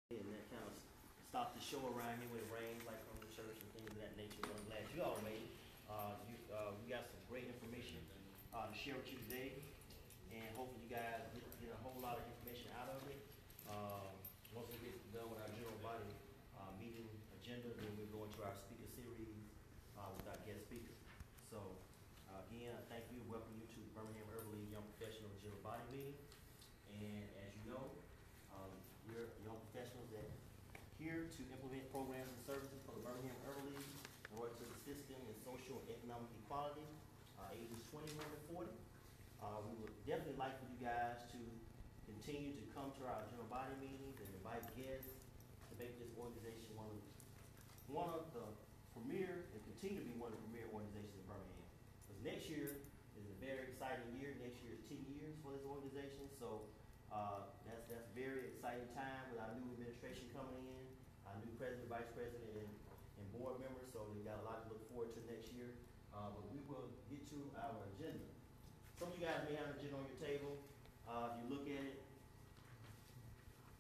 and that kind of stopped the show around here when it rains, like from the church and things of that nature. But I'm glad you all made it. We got some great information to share with you today, and hopefully you guys get a whole lot of information out of it. Once we get done with our general body meeting agenda, then we'll go into our speaker series with our guest speakers. So again, I thank you, welcome you to Birmingham Urban League Young Professional General Body Meeting. And as you know, we're young professionals that here to implement programs and services for the Birmingham Urban League in order to assist them in social and economic equality, ages 21 to 40. We would definitely like for you guys to continue to come to our general body meetings and invite guests to make this organization one of the premier and continue to be one of the premier organizations in Birmingham. Because next year is a very exciting year. Next year is 10 years for this organization. So that's a very exciting time with our new administration coming in, our new president, vice president, and board members. So we got a lot to look forward to next year. But we will get to our agenda. Some of you guys may have an agenda on your table. If you look at it,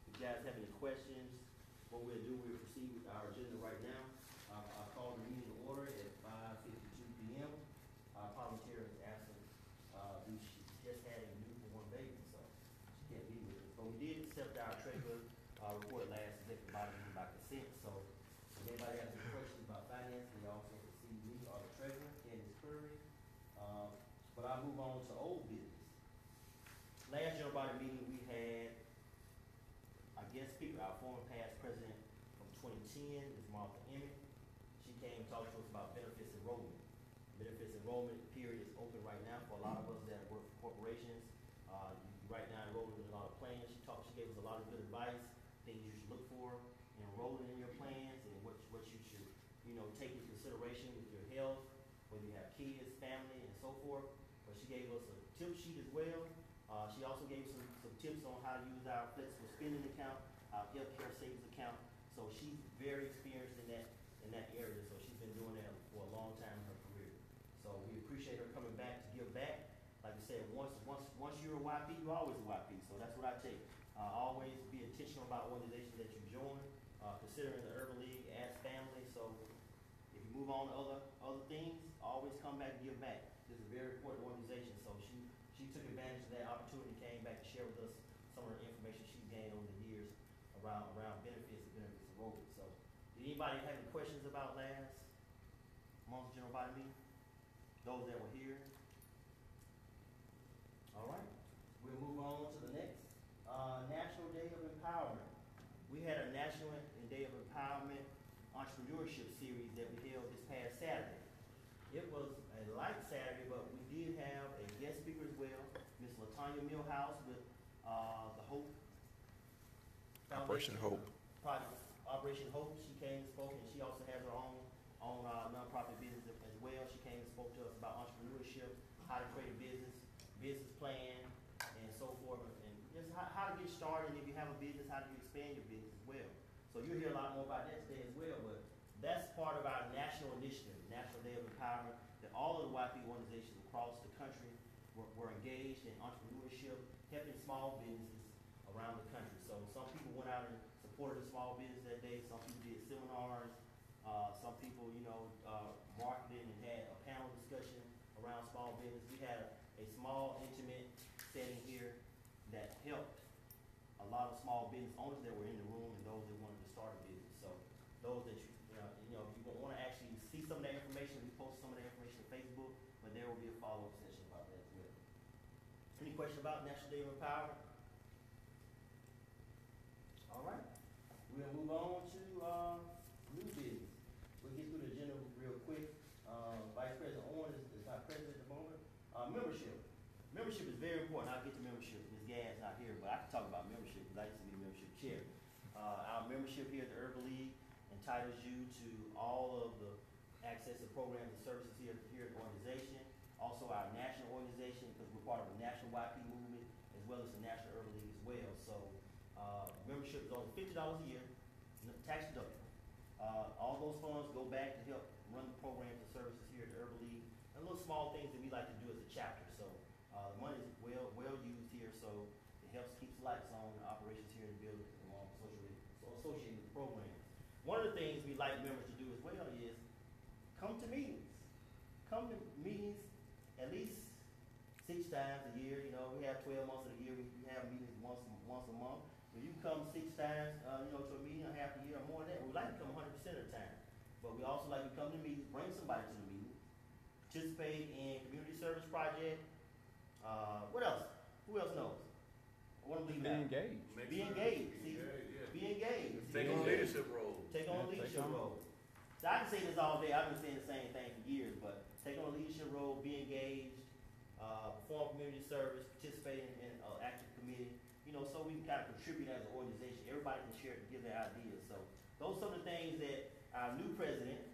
if you guys have any questions, what we'll do, we'll proceed with our agenda right now. I'll call the meeting to order at 5:52 p.m. Our parliamentarian is absent due to she just had a newborn baby, so she can't be with us. But we did accept our treasurer report last executive body meeting by consent. So if anybody has any questions about finance, they also can see me or the treasurer, Candace Curry. But I'll move on to old business. Last general body meeting, we had our guest speaker, our former past president from 2010, is Martha Emmett. She came and talked to us about benefits enrollment. Benefits enrollment period is open right now for a lot of us that work for corporations. You right now enrolling in a lot of plans. She gave us a lot of good advice, things you should look for in enrolling in your plans, and what you should, take into consideration with your health, whether you have kids, family, and so forth. But she gave us a tip sheet as well. She also gave some tips on how to use our flexible spending account, our healthcare savings account. So she's very experienced in that area. So she's been doing that for a long time in her career. So we appreciate her coming back to give back. Like I said, once you're a YP, you're always a YP. So that's what I take. Always be intentional about organizations that you join. Considering the Urban League as family. So if you move on to other things, always come back and give back. This is a very important organization. So she took advantage of that opportunity, came back to share with us some of the information she gained over the years around benefits and benefits enrollment. So did anybody have any questions about last month's general body meeting? Those that were here? All right. We'll move on to the next National Day of Empowerment. We had a National Day of Empowerment Entrepreneurship Series that we held this past Saturday. It was a light Saturday, but we did have a guest speaker as well, Ms. LaTanya Millhouse with the Hope Operation Hope project. Operation Hope. She came and spoke, and she also has her own nonprofit business as well. She came and spoke to us about entrepreneurship, how to create a business plan, and so forth, and just how to get started. And if you have a business, how do you expand your business as well? So you'll hear a lot more about that today as well. But that's part of our national initiative, National Day of Empowerment, that all of the YP organizations across the country were engaged in entrepreneurship, helping small businesses around the country. So some people went out and supported the small business that day. Some people did seminars. Some people, marketed and had a panel discussion around small business. We had a small, intimate setting here that helped a lot of small business owners that were in the room and those that wanted to start a business. So those that if you want to actually see some of that information, we post some of that information on Facebook, but there will be a follow-up session about that as well. Any questions about National Day of Empowerment? All right. We'll move on to new business. We'll get through the agenda real quick. Vice President Owens is our president at the moment. Membership. Membership is very important. I'll get to membership. Ms. Gadd's not here, but I can talk about membership because I used to be membership chair. Our membership here at the Urban League entitles you to all of the access to programs and services here at the organization. Also our national organization, because we're part of the national YP movement, as well as the National Urban League as well. So membership is only $50 a year, tax deductible. All those funds go back to help run the programs and services here at the Urban League, and little small things that we like to do as a chapter. So the money is well used here, so it helps keep the lights on, the operations here in the building, along so one of the things we like members to do as well is come to meetings. Come to meetings at least 6 times a year. You know, we have 12 months of the year. We have meetings once a month. If you come 6 times, you know, to a meeting, a half a year or more than that, we like to come 100% of the time. But we also like to come to meetings, bring somebody to the meeting, participate in community service project. What else? Who else knows? I want to believe Be that. engaged. Be engaged. See, be engaged. Take on leadership role. Take on a leadership role. So I can say this all day. I've been saying the same thing for years, but take on a leadership role, be engaged, perform community service, participate in an active committee. You know, so we can kind of contribute as an organization. Everybody can share, give their ideas. So those are some of the things that our new president,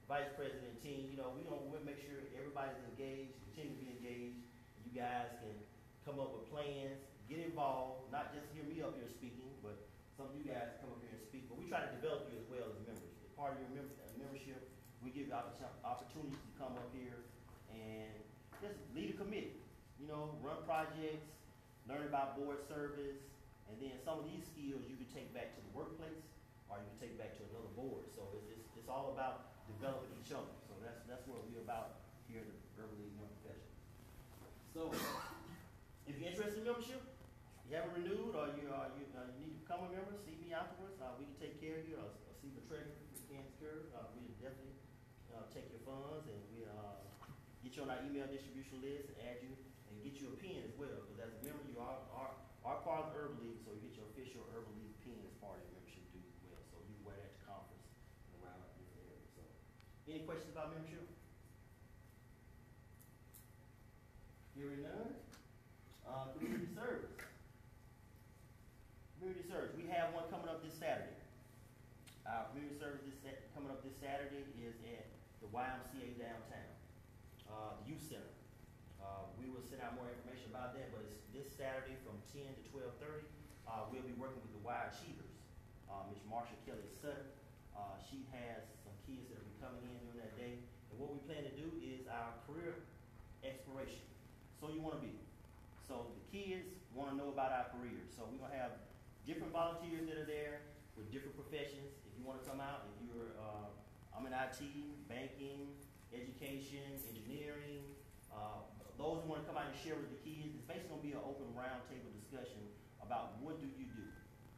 vice president team, you know, we'll make sure everybody's engaged, continue to be engaged. You guys can come up with plans, get involved, not just hear me up here speaking, but some of you guys come up here and speak. But we try to develop you as well as members. As part of your membership, we give you opportunities to come up here and just lead a committee. You know, run projects, learn about board service, and then some of these skills you can take back to the workplace or you can take back to another board. So it's all about developing each other. So that's what we're about here at the Urban League Young Professionals. So if you're interested in membership, you haven't renewed or you need to become a member, see me afterwards. We can take care of you or see the treasurer if we can secure. We'll definitely take your funds and we'll get you on our email distribution list and add you and get you a pen as well. Because as a member, you are part of the Urban League, so you get your official Urban League pen as part of your membership dues as well. So you can wear that to conference and around different areas. So, any questions about membership? Hearing none. Community service. Community service. We have one coming up this Saturday. Our community service coming up this Saturday is at the YMCA downtown, the youth center. We will send out more information about that, but it's this Saturday from 10 to 12:30. We'll be working with the Y Achievers. Ms. Marsha Kelly Sutton. She has some kids that will be coming in during that day. And what we plan to do is our career exploration. So you want to be. So the kids want to know about our careers. So we're going to have different volunteers that are there with different professions. If you want to come out, if you're, I'm in IT, banking, education, engineering, those who want to come out and share with the kids, it's basically going to be an open roundtable discussion about what do you do?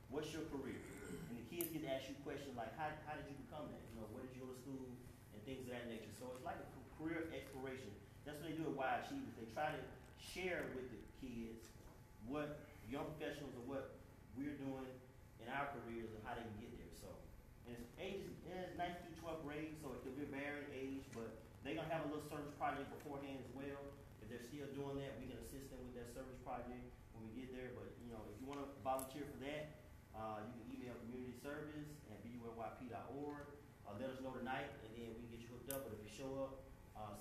What's your career? And the kids get to ask you questions like, how did you become that? You know, where did you go to school? And things of that nature. So it's like a career exploration. That's what they do at Y Achievers. They try to share with the kids what young professionals or what we're doing in our careers and how they can get there. So, and it's 9th through 12th grade, so it could be a varying age, but they're going to have a little service project beforehand as well. If they're still doing that, we can assist them with their service project when we get there. But, you know, if you want to volunteer for that, you can email communityservice@bunyp.org. Let us know tonight, and then we can get you hooked up. But if you show up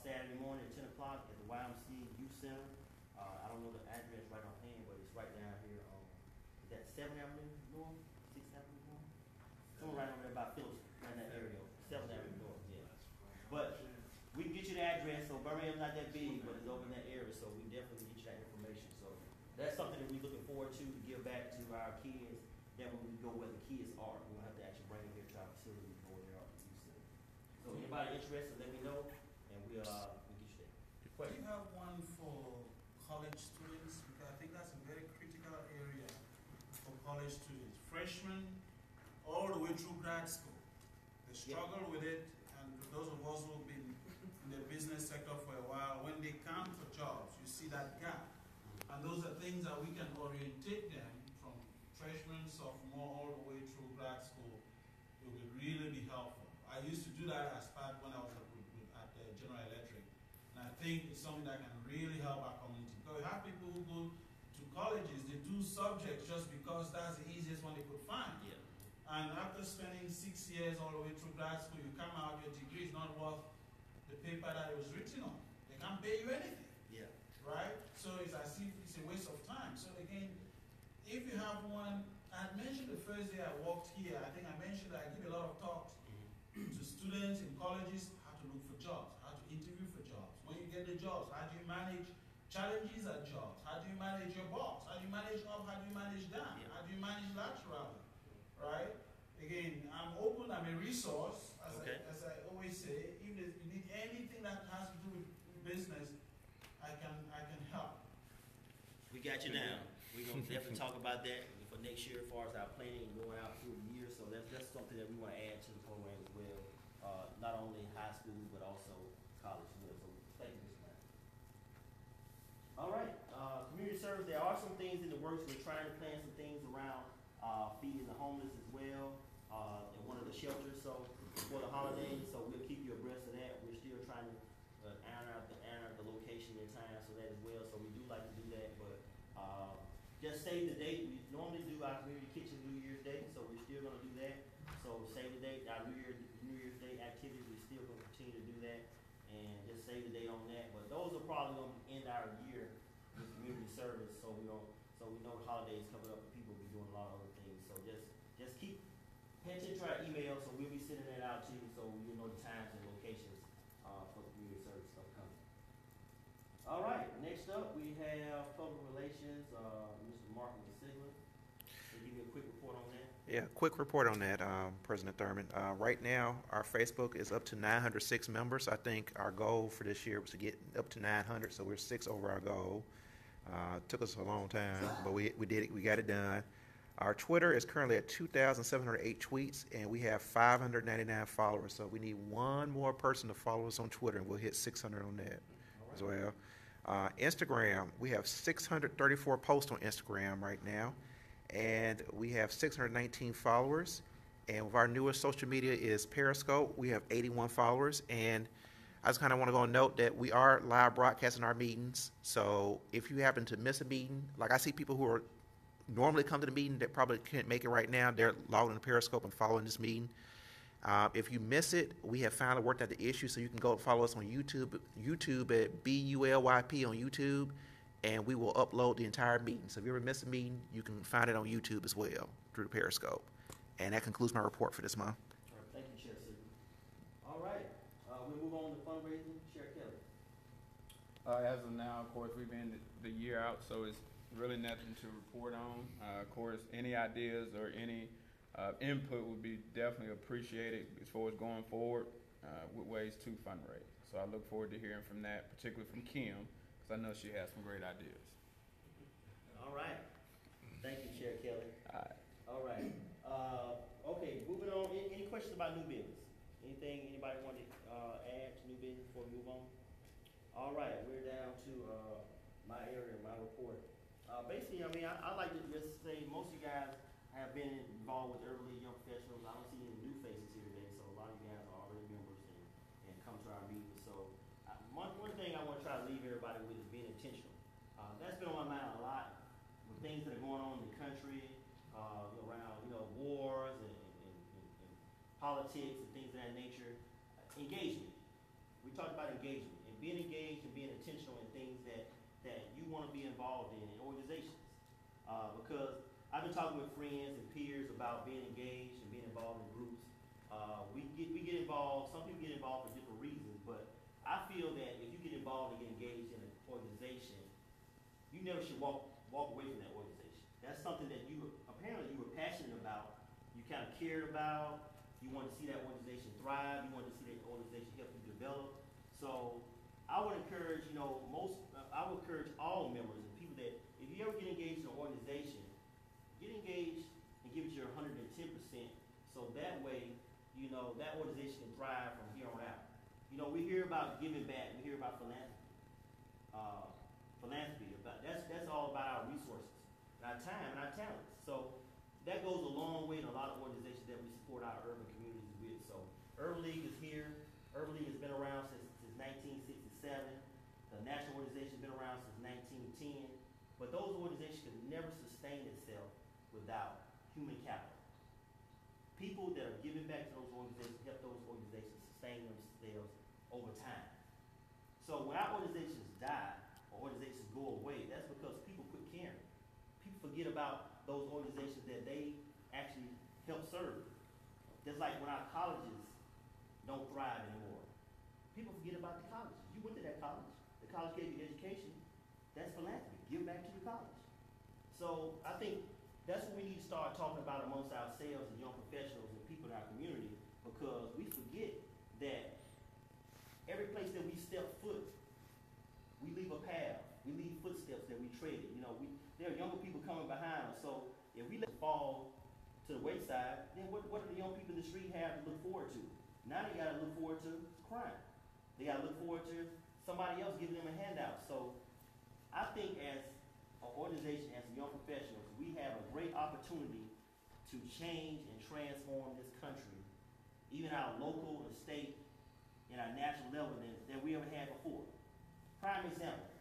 Saturday morning at 10 o'clock at the YMCA Youth Center, I don't know the address right offhand, but it's right down here on, is that 7th Avenue North? 6th Avenue North? Somewhere right over there by Phillips, right in that area. 7th Avenue North, yeah. But we can get you the address, so Birmingham's not that big, but it's over in that area, so we definitely get you that information. So that's something that we're looking forward to give back to our kids. Then when we go where the kids are, we're going to have to actually bring them here to our facility to go where they are at the youth center. So anybody interested, let me know, and we'll get you there. Do Question? you have one for college students? Because I think that's a very critical area for college students. Freshmen all the way through grad school. They struggle with it, and for those of us who have been in the business sector for a while, when they come for jobs, you see that gap. And those are things that we can orientate them from freshman, sophomore, all the way through grad school. It would really be helpful. I used to do that as part when I was at General Electric. And I think it's something that can really help our community. Because we have people who go to colleges, they do subjects just because that's the easiest one they could find. Yeah. And after spending 6 years all the way through grad school, you come out, your degree is not worth the paper that it was written on. They can't pay you anything. Yeah. Right? So it's as if it's a waste of time. So again, if you have one, I mentioned the first day I walked here, I think I mentioned that I give a lot of talks to students in colleges how to look for jobs, how to interview for jobs. When you get the jobs, how do you manage challenges at jobs? How do you manage your boss? How do you manage up? How do you manage down? Yeah. How do you manage laterally? Right? Again, I'm open, I'm a resource, Okay. as I always say. Even if you need anything that has to do with business, I can help. We got you down. We're gonna definitely talk about that for next year as far as our planning and going out through the year. So that's something that we want to add to the program as well. Not only high school but also college as well. So thank you, Mr. Matt. All right, community service. There are some things in the works. We're trying to plan some things around feeding the homeless as well in one of the shelters. So for the holidays, so we'll keep you abreast of that. We're still trying to honor the location and time so that as well. So we do like to do that, but just save the date. We normally do our community kitchen New Year's Day, so we're still gonna do that. So save the date. Our New Year's Day activities, we're still gonna continue to do that, and just save the date on that. But those are probably gonna end our year with community service, so we know the holidays coming up and people will be doing a lot of other things. So just keep pay attention to our email, so we'll be sending that out to you, so you'll know the times and locations for the community service stuff coming. All right, next up we have public relations, Mr. Mark Sigler. Can you give me a quick report on that? Yeah, quick report on that, President Thurman. Right now, our Facebook is up to 906 members. I think our goal for this year was to get up to 900, so we're 6 over our goal. Took us a long time, but we did it. We got it done. Our Twitter is currently at 2,708 tweets, and we have 599 followers. So we need one more person to follow us on Twitter, and we'll hit 600 on that as well. Instagram, we have 634 posts on Instagram right now, and we have 619 followers. And with our newest social media is Periscope, we have 81 followers. And I just kind of want to go and note that we are live broadcasting our meetings. So if you happen to miss a meeting, like I see people who are normally come to the meeting that probably can't make it right now, they're logged into Periscope and following this meeting. If you miss it, we have finally worked out the issue, so you can go follow us on YouTube at BULYP on YouTube, and we will upload the entire meeting. So if you ever miss a meeting, you can find it on YouTube as well through the Periscope. And that concludes my report for this month. All right, thank you, Chair Sigler. All right, we'll move on to fundraising. Chair Kelly. As of now, of course, we've been the year out, so it's really nothing to report on. Of course, any ideas or any input would be definitely appreciated as far as going forward with ways to fundraise. So I look forward to hearing from that, particularly from Kim, because I know she has some great ideas. All right. Thank you, Chair Kelly. All right. All right. Okay, moving on. Any questions about new business? Anything anybody want to add to new business before we move on? All right, we're down to my area, my report. Basically, I mean, I like to just say most of you guys have been involved with early young professionals. I don't see any new faces here today, so a lot of you guys are already members and come to our meetings. So one thing I want to try to leave everybody with is being intentional. That's been on my mind a lot with things that are going on in the country, around wars and politics and things of that nature. Engagement. We talked about engagement and being engaged and being intentional in things that you want to be involved in organizations. Because I've been talking with friends and peers about being engaged and being involved in groups. We get involved. Some people get involved for different reasons, but I feel that if you get involved and get engaged in an organization, you never should walk away from that organization. That's something that you were passionate about. You kind of cared about. You want to see that organization thrive. You want to see that organization help you develop. So I would encourage, I would encourage all members and people that if you ever get engaged in an organization, get engaged and give it your 110%. So that way, that organization can thrive from here on out. We hear about giving back. We hear about philanthropy. That's all about our resources, our time, and our talents. So that goes a long way in a lot of organizations that we support our urban communities with. So Urban League is here. Urban League has been around since 1967. The national organization has been around since 1910. But those organizations could never sustain itself without human capital. People that are giving back to those organizations help those organizations sustain themselves over time. So when our organizations die or organizations go away, that's because people quit caring. People forget about those organizations that they actually help serve. Just like when our colleges don't thrive anymore. People forget about the colleges. You went to that college. The college gave you education. That's philanthropy. Give back to your college. So I think that's what we need to start talking about amongst ourselves as young professionals and people in our community there are younger people coming behind us. So if we let it fall to the wayside, then what do the young people in the street have to look forward to? Now they gotta look forward to crime. They gotta look forward to somebody else giving them a handout. So I think as an organization, as young professionals, we have a great opportunity to change and transform this country, even our local, the state, and our national level than we ever had before. Prime example,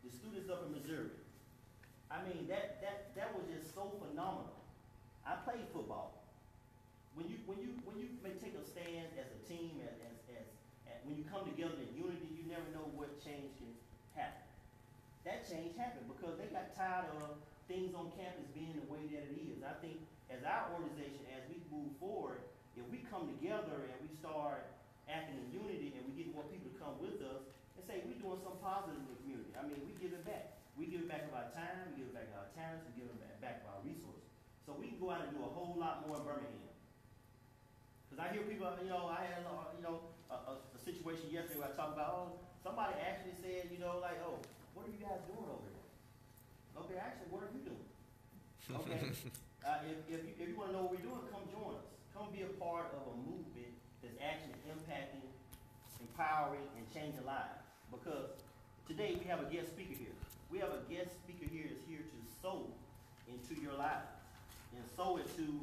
the students up in Missouri. I mean, that was just so phenomenal. I played football. When you may take a stand as a team, when you come together in unity, you never know what change can happen. That change happened because they got tired of things on campus being the way that it is. I think as our organization, as we move forward, if we come together and we start acting in unity and we get more people to come with us and say we're doing something positive in the community. I mean, we give it back. We give it back of our time, we give it back of our talents, we give it back of our resources. So we can go out and do a whole lot more in Birmingham. Because I hear people, I had a situation yesterday where I talked about, somebody actually said, like, what are you guys doing over there? Okay, actually, what are you doing? Okay, if you want to know what we're doing, come join us. Come be a part of a movement that's actually impacting, empowering, and changing lives. Because today we have a guest speaker here. We have a guest speaker here that's here to sow into your lives and sow into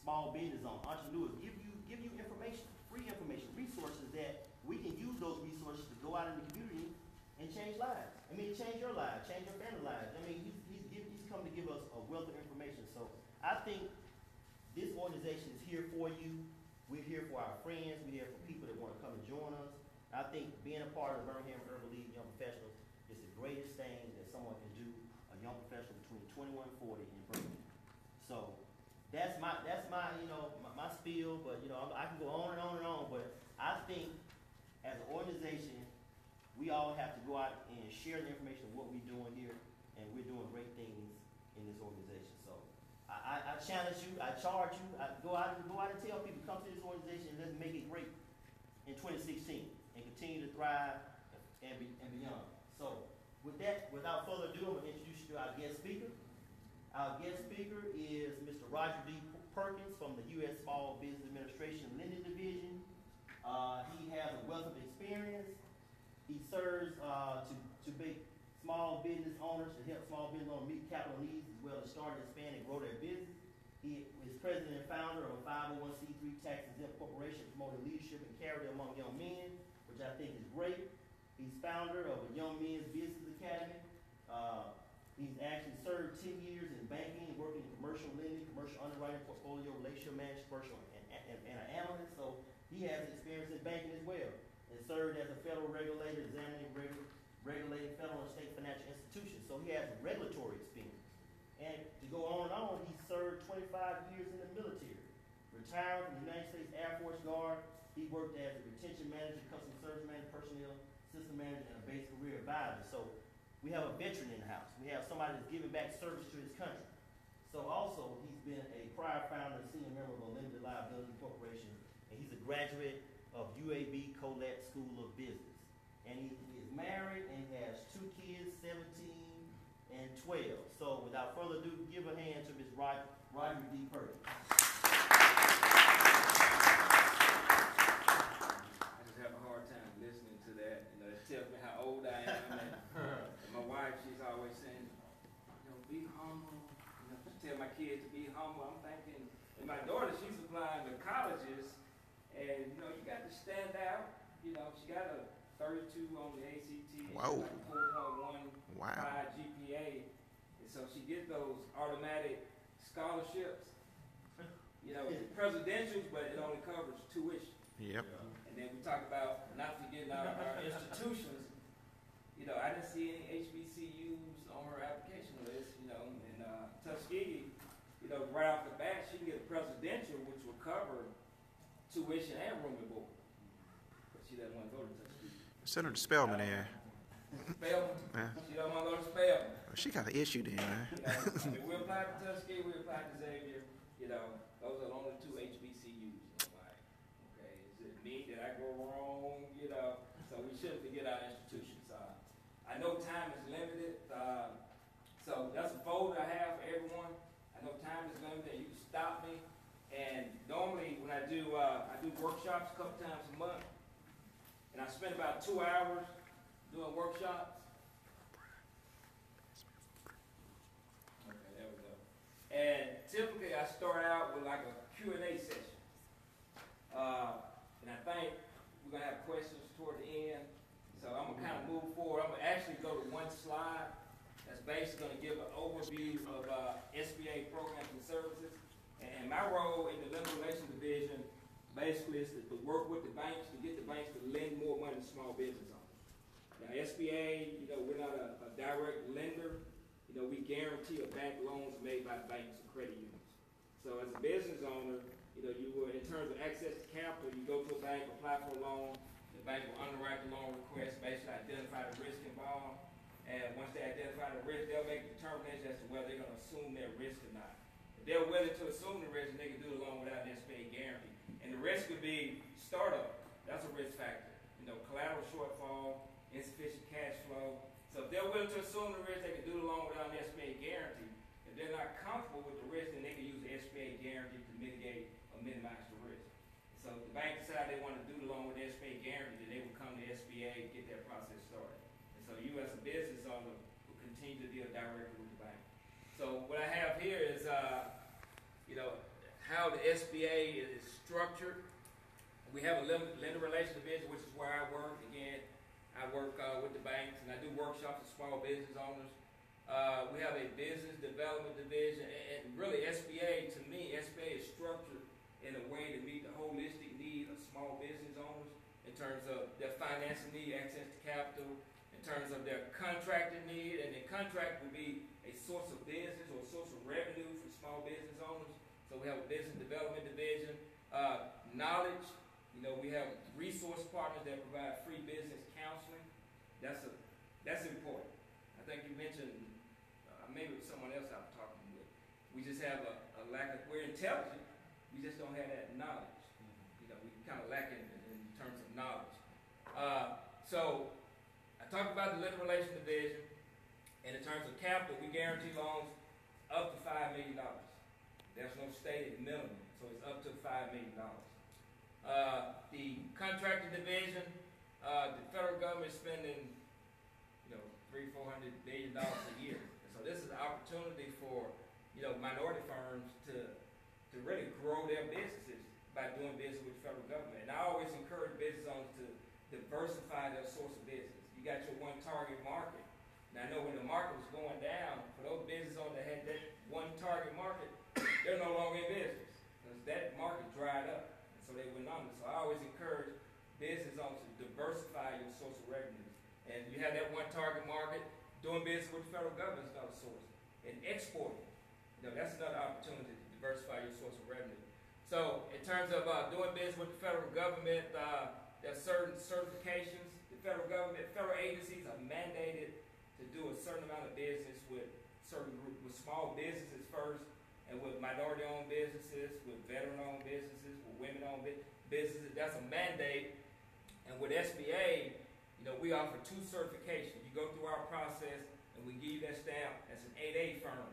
small business on entrepreneurs. Give you information, free information, resources that we can use those resources to go out in the community and change lives. I mean, change your lives, change your family lives. I mean, he's come to give us a wealth of information. So I think this organization is here for you. We're here for our friends. We're here for people that want to come and join us. I think being a part of the Birmingham Urban League Young Professionals is the greatest thing that someone can do, a young professional between 21 and 40 in Birmingham. So that's my my spiel, but I can go on and on and on, but I think as an organization, we all have to go out and share the information of what we're doing here, and we're doing great things in this organization. So I challenge you, I charge you, go out and tell people, come to this organization and let's make it great in 2016 and continue to thrive and beyond. So with that, without further ado, I'm going to introduce you to our guest speaker. Our guest speaker is Mr. Roger D. Perkins from the U.S. Small Business Administration Lending Division. He has a wealth of experience. He serves to make small business owners, to help small business owners meet capital needs as well as start, expand, and grow their business. He is president and founder of a 501c3 tax-exempt corporation promoting leadership and character among young men, which I think is great. He's founder of a Young Men's Business Academy. He's actually served 10 years in banking, working in commercial lending, commercial underwriting, portfolio, relationship management, commercial, and an analyst. So he has experience in banking as well, and served as a federal regulator, examining regulating federal and state financial institutions. So he has regulatory experience. And to go on and on, he served 25 years in the military. Retired from the United States Air Force Guard, he worked as a retention manager, customer service manager, personnel system manager, and a base career advisor. So we have a veteran in the house. We have somebody that's giving back service to his country. So also, he's been a prior founder and senior member of a limited liability corporation, and he's a graduate of UAB Colette School of Business. And he is married and he has 2 kids, 17 and 12. So without further ado, give a hand to Ms. Roger D. Perkins. I just have a hard time listening to that. It tells me how old I am. And my wife, she's always saying, be humble. Tell my kids to be humble. I'm thinking, and my daughter, she's applying to colleges, and you got to stand out. She got a 32 on the ACT, Wow. like 4.15 Wow. GPA, and so she gets those automatic scholarships. Presidentials, but it only covers tuition. Yep. And then we talk about not forgetting our institutions. I didn't see any HBCUs on her application list. And Tuskegee, right off the bat, she can get a presidential, which will cover tuition and room and board. But she doesn't want to go to Tuskegee. Send her to Spelman there. Spelman. Yeah. She don't want to go to Spelman. She got an issue then, man. We applied to Tuskegee, we applied to Xavier. Those are the only 2 HBCUs. I'm like, okay, is it me? Did I go wrong? So we shouldn't forget our institutions. I know time is limited. So that's a folder I have for everyone. I know time is limited, you can stop me. And normally when I do workshops a couple times a month, and I spend about 2 hours doing workshops. Okay, there we go. And typically I start out with like a Q&A session. And I think we're gonna have questions toward the end. So I'm gonna kind of move forward. I'm gonna actually go to one slide that's basically gonna give an overview of SBA programs and services. And my role in the lender relations division basically is to work with the banks to get the banks to lend more money to small business owners. Now SBA, we're not a direct lender. We guarantee or back loans made by banks and credit unions. So as a business owner, you will, in terms of access to capital, you go to a bank, apply for a loan, the bank will underwrite the loan request, basically identify the risk involved, and once they identify the risk, they'll make a determination as to whether they're going to assume their risk or not. If they're willing to assume the risk, they can do the loan without an SBA guarantee. And the risk could be startup, that's a risk factor. Collateral shortfall, insufficient cash flow. So if they're willing to assume the risk, they can do the loan without an SBA guarantee. If they're not comfortable with the risk, then they can use the SBA guarantee to mitigate or minimize the risk. So if the bank decide they want to do the loan with the SBA guarantee, then they will come to SBA and get that process started. And so you as a business owner will continue to deal directly with the bank. So what I have here is, how the SBA is structured. We have a lender relations division, which is where I work. Again, I work with the banks, and I do workshops with small business owners. We have a business development division, and really SBA, to me, SBA is structured in a way to meet the holistic need of small business owners in terms of their financing need, access to capital, in terms of their contracting need, and the contract will be a source of business or a source of revenue for small business owners. So we have a business development division. Knowledge, we have resource partners that provide free business counseling. That's important. I think you mentioned, maybe with someone else I was talking with, we just have a lack of, we're intelligent, we just don't have that knowledge. We kind of lack in terms of knowledge. So I talked about the lender relations division, and in terms of capital, we guarantee loans up to $5 million. There's no stated minimum, so it's up to $5 million. The contracting division, the federal government is spending, $300–400 billion a year. And so this is an opportunity for, minority firms to really grow their businesses by doing business with the federal government. And I always encourage business owners to diversify their source of business. You got your one target market. Now I know when the market was going down, for those business owners that had that one target market, they're no longer in business because that market dried up, and so they went under. So I always encourage business owners to diversify your source of revenue. And you have that one target market, doing business with the federal government is another source. And exporting, that's another opportunity to diversify your source of revenue. So in terms of doing business with the federal government, there are certain certifications. The federal government, federal agencies are mandated to do a certain amount of business with certain groups, with small businesses first, and with minority-owned businesses, with veteran-owned businesses, with women-owned businesses. That's a mandate. And with SBA, we offer 2 certifications. You go through our process, and we give you that stamp as an 8A firm.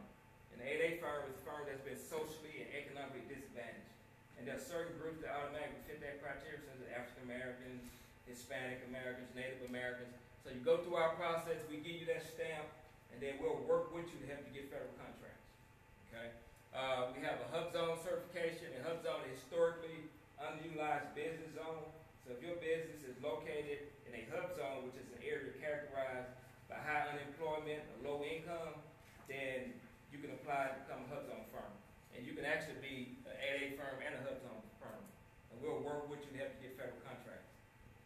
And the 8A firm is a firm that's been socially and economically disadvantaged. And there are certain groups that automatically fit that criteria, such as African Americans, Hispanic Americans, Native Americans. So you go through our process, we give you that stamp, and then we'll work with you to help you get federal contracts. Okay? We have a HUBZone certification, and HUBZone is historically underutilized business zone. So if your business is located in a HUBZone, which is an area characterized by high unemployment or low income, then you can apply to become a HUBZone firm. And you can actually be an 8A firm and a HUBZone firm. And we'll work with you to help you get federal contracts.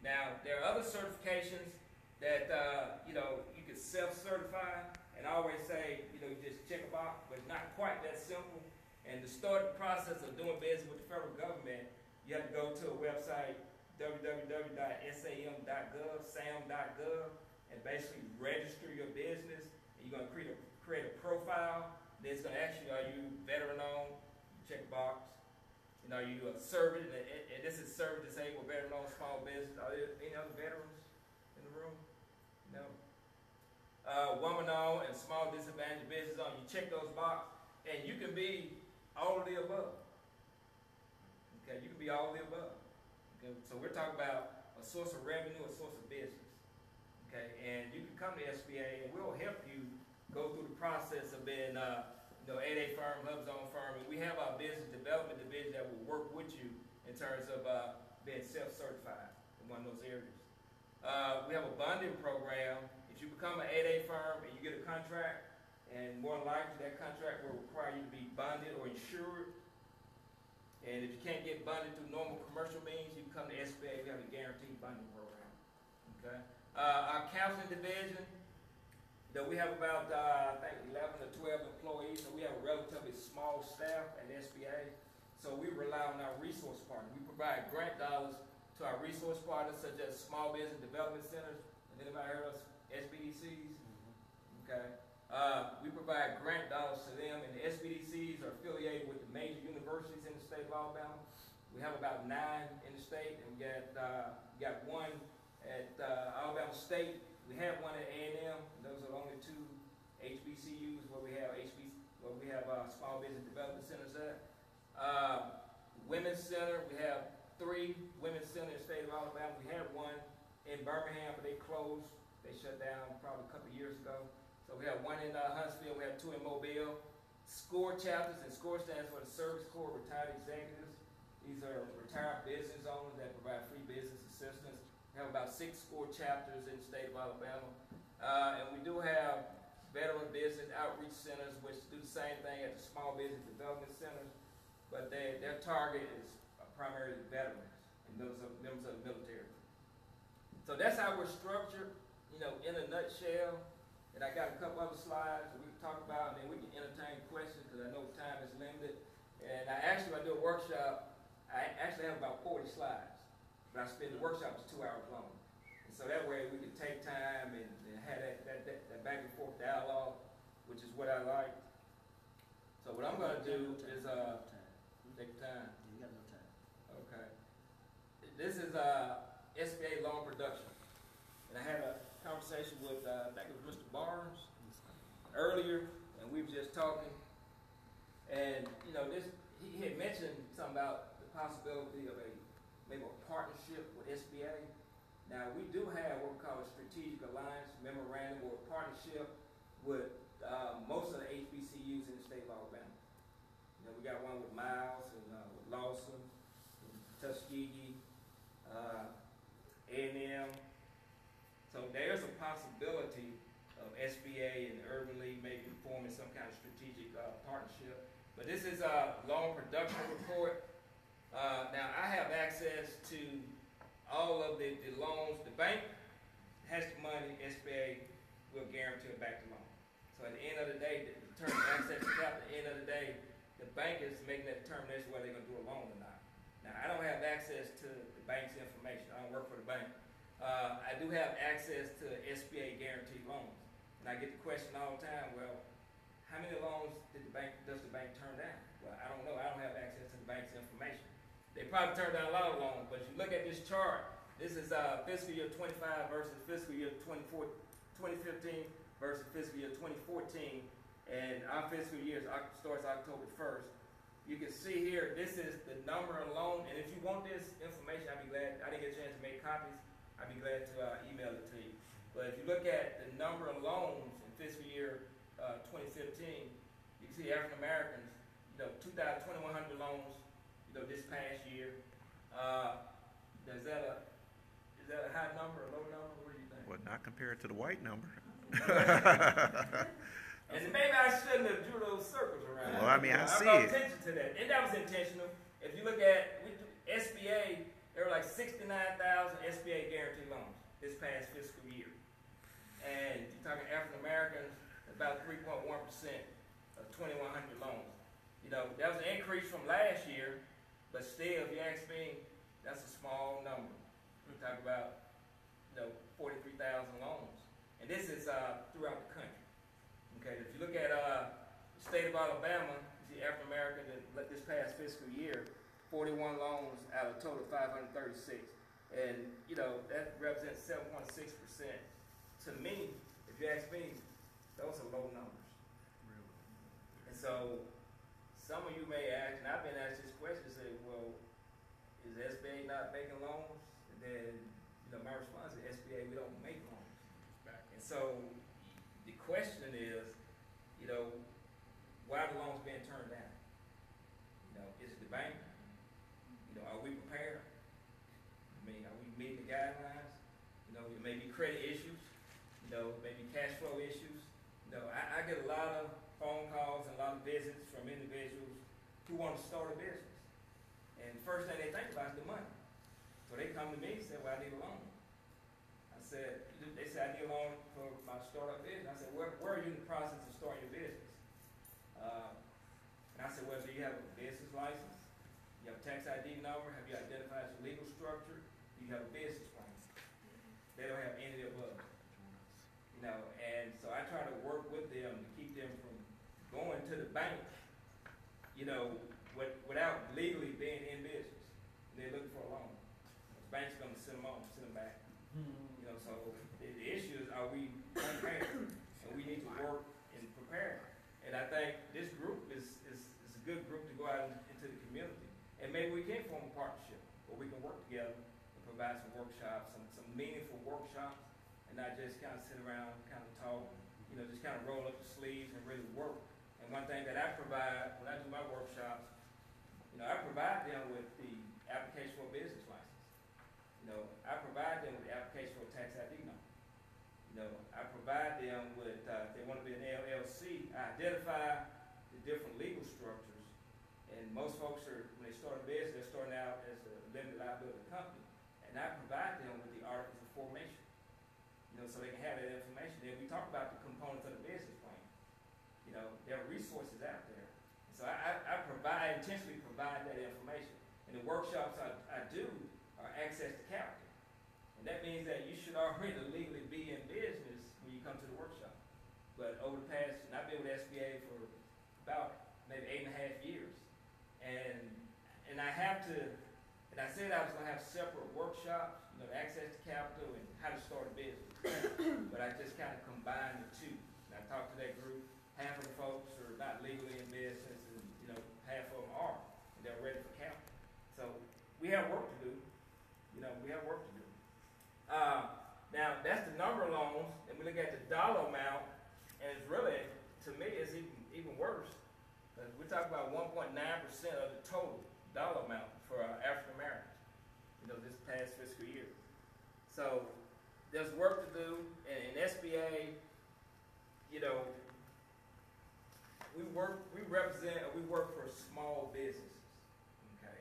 Now, there are other certifications that, you can self-certify. And I always say, you just check a box, but it's not quite that simple. And to start the process of doing business with the federal government, you have to go to a website, www.sam.gov, sam.gov, and basically register your business. And you're going to create a profile. Then it's going to ask you, are you veteran-owned? Check a box. Are you a service? And this is service disabled, veteran-owned small business. Are there any other veterans in the room? No. woman-owned and small disadvantaged business owned. You check those boxes, and you can be all of the above. Okay, you can be all of the above. Okay, so we're talking about a source of revenue, a source of business. Okay, and you can come to SBA, and we'll help you go through the process of being, 8A firm, HubZone firm, and we have our business development division that will work with you in terms of being self-certified in one of those areas. We have a bonding program. If you become an 8A firm and you get a contract, and more than likely that contract will require you to be bonded or insured. And if you can't get bonded through normal commercial means, you can come to SBA. We have a guaranteed bonding program. Okay. Our counseling division, we have about I think 11 or 12 employees, so we have a relatively small staff at SBA. So we rely on our resource partners. We provide grant dollars to our resource partners, such as small business development centers. Have anybody heard of SBDCs? Okay. We provide grant dollars to them, and the SBDCs are affiliated with the major universities in the state of Alabama. We have about 9 in the state, and we got one at Alabama State. We have one at A&M. And those are the only 2 HBCUs where we have small business development centers at. Women's Center, we have 3 women's centers in the state of Alabama. We had one in Birmingham, but they closed. They shut down probably a couple of years ago. So we have one in Huntsville, we have 2 in Mobile. SCORE chapters, and SCORE stands for the Service Corps Retired Executives. These are retired business owners that provide free business assistance. We have about 6 SCORE chapters in the state of Alabama. And we do have veteran business outreach centers, which do the same thing at the small business development centers, but their target is primarily veterans and those are members of the military. So that's how we're structured, in a nutshell. And I got a couple other slides that we can talk about, and then we can entertain questions because I know time is limited. And when I do a workshop, I actually have about 40 slides, but the workshop is 2 hours long. And so that way we can take time and have that back and forth dialogue, which is what I like. So what I'm going to do is take time. You got no time. Okay. This is SBA loan production. And I had a conversation with, I think it was Mr. Barnes earlier, and we were just talking. And, he had mentioned something about the possibility of maybe a partnership with SBA. Now, we do have what we call a strategic alliance memorandum or a partnership with most of the HBCUs in the state of Alabama. We got one with Miles and with Lawson, Tuskegee, A&M. So there's a possibility of SBA and Urban League maybe forming some kind of strategic partnership. But this is a loan production report. Now, I have access to all of the loans. The bank has the money, SBA will guarantee it back to loan. So at the end of the day, the term access to capital, at the end of the day, the bank is making that determination whether they're going to do a loan or not. Now, I don't have access to the bank's information. I don't work for the bank. I do have access to SBA guaranteed loans. And I get the question all the time, well, how many loans does the bank turn down? Well, I don't know. I don't have access to the bank's information. They probably turn down a lot of loans, but if you look at this chart, this is fiscal year 25 versus fiscal year 2015 versus fiscal year 2014, and our fiscal year starts October 1st. You can see here, this is the number of loans, and if you want this information, I'd be glad. I didn't get a chance to make copies. I'd be glad to email it to you. But if you look at the number of loans in fiscal year 2015, you can see African Americans, 2,100 loans, this past year. Is that a high number, a low number? What do you think? Well, not compared to the white number. And maybe I shouldn't have drew those circles around. Well, I mean, I see brought it. attention to that, and that was intentional. If you look at SBA, there were like 69,000 SBA guaranteed loans this past fiscal year. And you're talking African Americans, about 3.1% of 2,100 loans. That was an increase from last year, but still, if you ask me, that's a small number. We're talking about, 43,000 loans. And this is throughout the country. Okay, if you look at the state of Alabama, you see African American this past fiscal year, 41 loans out of a total of 536. And, that represents 7.6%. To me, if you ask me, those are low numbers. And so, some of you may ask, and I've been asked this question, say, well, is SBA not making loans? And then, my response is SBA, we don't make loans. And so, the question is, why are the loans being turned down? Is it the bank? Are we prepared? Are we meeting the guidelines? It may be credit issues, maybe cash flow issues. I get a lot of phone calls and a lot of visits from individuals who want to start a business. And the first thing they think about is the money. So they come to me and say, well, I need a loan. They said, I need a loan for my startup business. I said, where are you in the process of starting your business? And I said, well, do you have a business license? You have a tax ID number? Have you identified your legal structure? Do you have a business plan? They don't have any of the above. And so I try to work with them to keep them from going to the bank, without legally being in business. They're looking for a loan. The bank's going to send them back. So the issue is, are we prepared? And we need to work and prepare. And I think this group is a good group to go out into the community. And maybe we can form a partnership where we can work together and provide some workshops, some meaningful workshops, and not just kind of sit around, kind of talk, just kind of roll up the sleeves and really work. And one thing that I provide when I do my workshops, I provide them with the application for a business license. I provide them with the application for a tax ID number. I provide them with, if they want to be an LLC, I identify the different legal structures. And most folks when they start a business, they're starting out as a limited liability company. And I provide them with the articles of formation, so they can have that information. Then we talk about the components of the business plan. There are resources out there. So I intentionally provide that information. And the workshops I do are access to capital. And that means that you should already legally be in business when you come to the workshop. But over the past, and I've been with SBA for about maybe 8.5 years. And I have to, and I said I was going to have separate workshops, access to capital and how to start a business. But I just kind of combined the two. And I talked to that group. Half of the folks are not legally in business, and half of them are, and they're ready for capital. So we have work to do. We have work to do. Now that's the number of loans, and we look at the dollar amount, and it's really, to me, it's even worse. We're talking about 1.9% of the total dollar amount for African Americans. This past fiscal year. So there's work to do, and in SBA, we work for small businesses. Okay.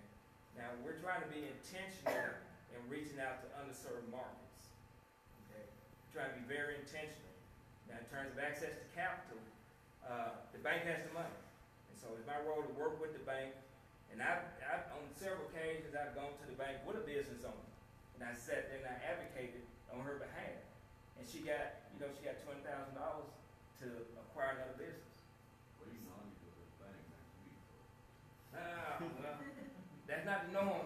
Now we're trying to be intentional in reaching out to underserved markets. Okay. We're trying to be very intentional. Now in terms of access to capital, the bank has the money, and so it's my role to work with the bank. And I've on several occasions I've gone to the bank with a business owner, and I sat there and I advocated on her behalf, and she got $20,000 to acquire another business. Well, you know, you go to the bank next week. Well, that's not the norm.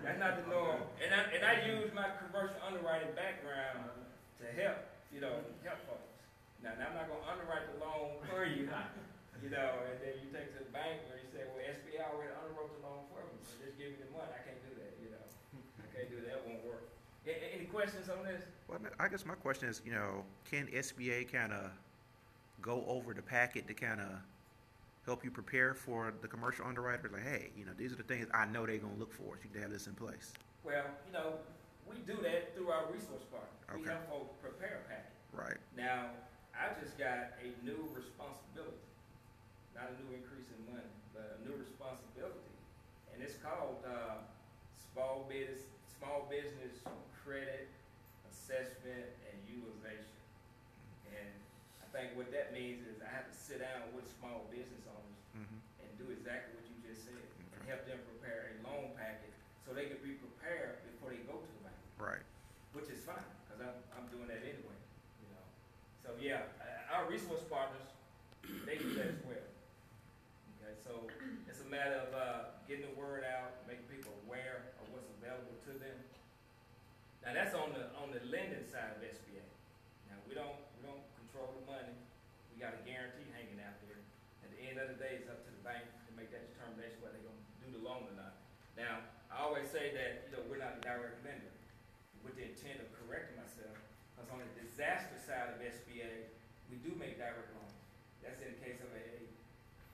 That's not the norm. And I use my commercial underwriting background to help folks. Now I'm not going to underwrite the loan for you, and then you take it to the bank where you say, well, SBA already underwrote the loan for me, so just give me the money. I can't do that, I can't do that. It won't work. Any questions on this? Well, I guess my question is, can SBA kind of go over the packet to kind of help you prepare for the commercial underwriters? Like, hey, these are the things I know they're going to look for. So you can have this in place. Well, we do that through our resource partner. We Okay. help folks prepare a packet. Right. Now, I just got a new responsibility, not a new increase in money, but a new responsibility, and it's called small business credit assessment and utilization. And I think what that means is I have to sit down with small business owners and do exactly what you just said, and help them prepare a loan packet so they can be prepared before they go to the bank. Right. Which is fine, because I'm doing that anyway, So yeah, our resource partners, they do that as well. Okay, so it's a matter of getting the word out, making people aware of what's available to them. Now that's on the lending side of SBA. Now direct lender, with the intent of correcting myself, because on the disaster side of SBA, we do make direct loans. That's in the case of a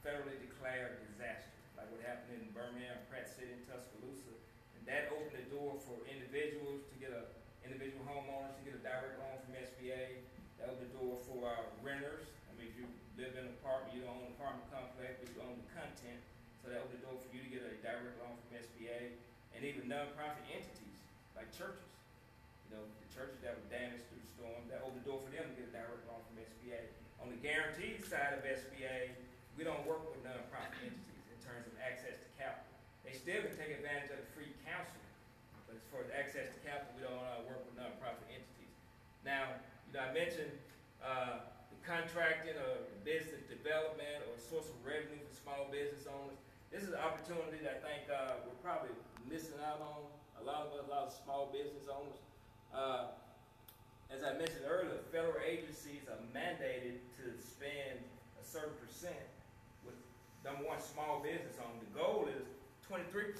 federally declared disaster, like what happened in Birmingham, Pratt City, and Tuscaloosa. And that opened the door for individuals to get individual homeowners to get a direct loan from SBA. That opened the door for renters. I mean, if you live in an apartment, you don't own an apartment complex, but you own the content. So that opened the door for you to get a direct loan from SBA. And even nonprofit entities, like churches. You know, the churches that were damaged through the storm, that opened the door for them to get a direct loan from SBA. On the guaranteed side of SBA, we don't work with nonprofit entities in terms of access to capital. They still can take advantage of the free counseling, but as far as access to capital, we don't work with nonprofit entities. Now, you know, I mentioned the contracting or business development or source of revenue for small business owners. This is an opportunity that I think we're probably missing out on. A lot of small business owners. As I mentioned earlier, federal agencies are mandated to spend a certain percent with number one, small business owners. The goal is 23%.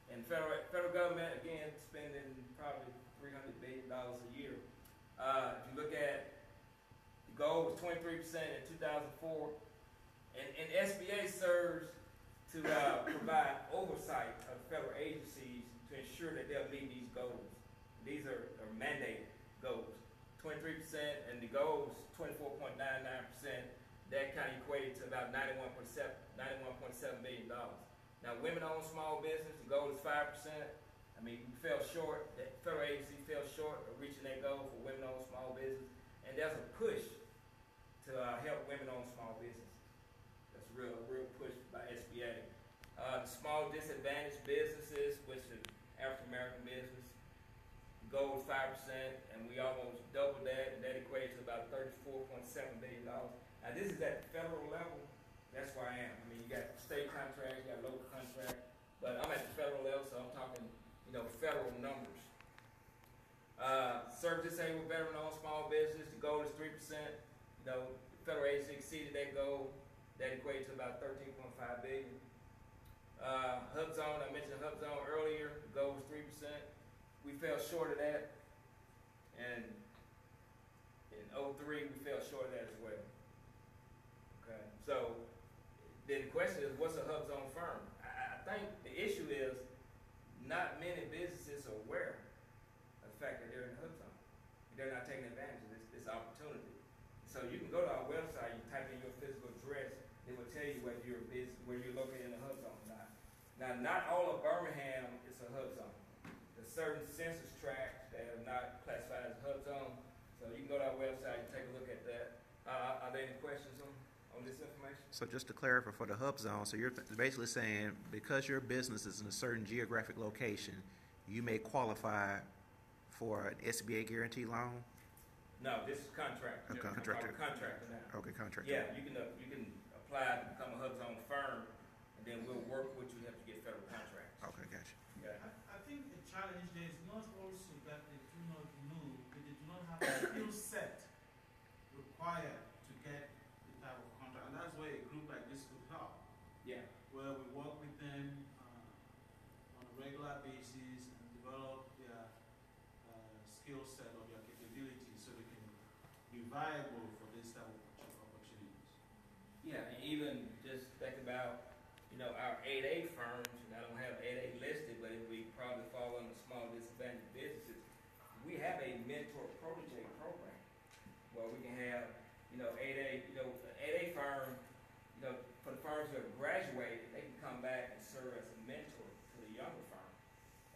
And federal government, again, spending probably $300 billion a year. If you look at the goal was 23% in 2004, and SBA serves to provide oversight of federal agencies to ensure that they'll meet these goals. These are mandated goals. 23%, and the goal is 24.99%. That kind of equated to about $91.7 billion. Now, women-owned small business, the goal is 5%. I mean, we fell short. That federal agency fell short of reaching that goal for women-owned small business, and there's a push to help women-owned small business. That's a real push by SBA. The small disadvantaged businesses, which is African American business, the goal is 5%, and we almost doubled that, and that equates to about $34.7 billion. Now, this is at the federal level. That's where I am. I mean, you got state contracts, you got local contracts, but I'm at the federal level, so I'm talking, you know, federal numbers. Serve disabled veteran-owned small business, the goal is 3%. You know, the federal agency exceeded that goal. That equates to about $13.5 billion. HUBZone, I mentioned HUBZone earlier, the goal was 3%. We fell short of that, and in 2003, we fell short of that as well. Okay, so then the question is, what's a HUBZone firm? I think the issue is not many businesses are aware of the fact that they're in the HUBZone. They're not taking advantage of this opportunity. So you can go to our website, you type in your physical address, it will tell you whether you're located in the HUBZone or not. Now, not all of Birmingham is a HUBZone. There's certain census tracts that are not classified as HUBZone. So you can go to our website and take a look at that. Are there any questions on this information? So just to clarify for the HUBZone, so you're basically saying because your business is in a certain geographic location, you may qualify for an SBA guarantee loan? No, this is contract. A contractor. Contractor now. Okay, contractor. Yeah, you can apply to become a HUBZone firm, and then we'll work with you to help you get federal contracts. Okay, gotcha. Okay. I think the challenge there is not also that they do not know, but they do not have the skill set required to get the type of contract. And that's where a group like this could help, Yeah. where we work with them on a regular basis and develop their skill set or their capabilities so they can be viable for this type of opportunities. Yeah, and even just think about, you know, our 8A firms, and I don't have 8A listed, but if we probably fall under small disadvantaged businesses, we have a mentor protege program where we can have, you know, 8A firm, you know, for the firms who have graduated, they can come back and serve as a mentor to the younger firm.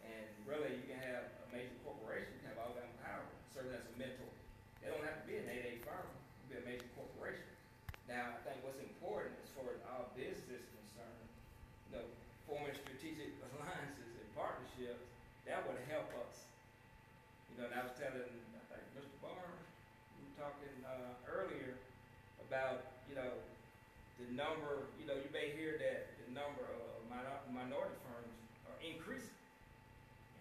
And really, you can have a major corporation, you can have Alabama Power serving as a mentor. They don't have to be an 8A firm, it can be a major corporation. Now, I think what's important as far as our business is concerned, you know, forming strategic alliances and partnerships, that would help us. You know, and I was telling, I think, Mr. Barnes, we were talking earlier about, you know, the number, you know, you may hear that the number of minority firms are increasing.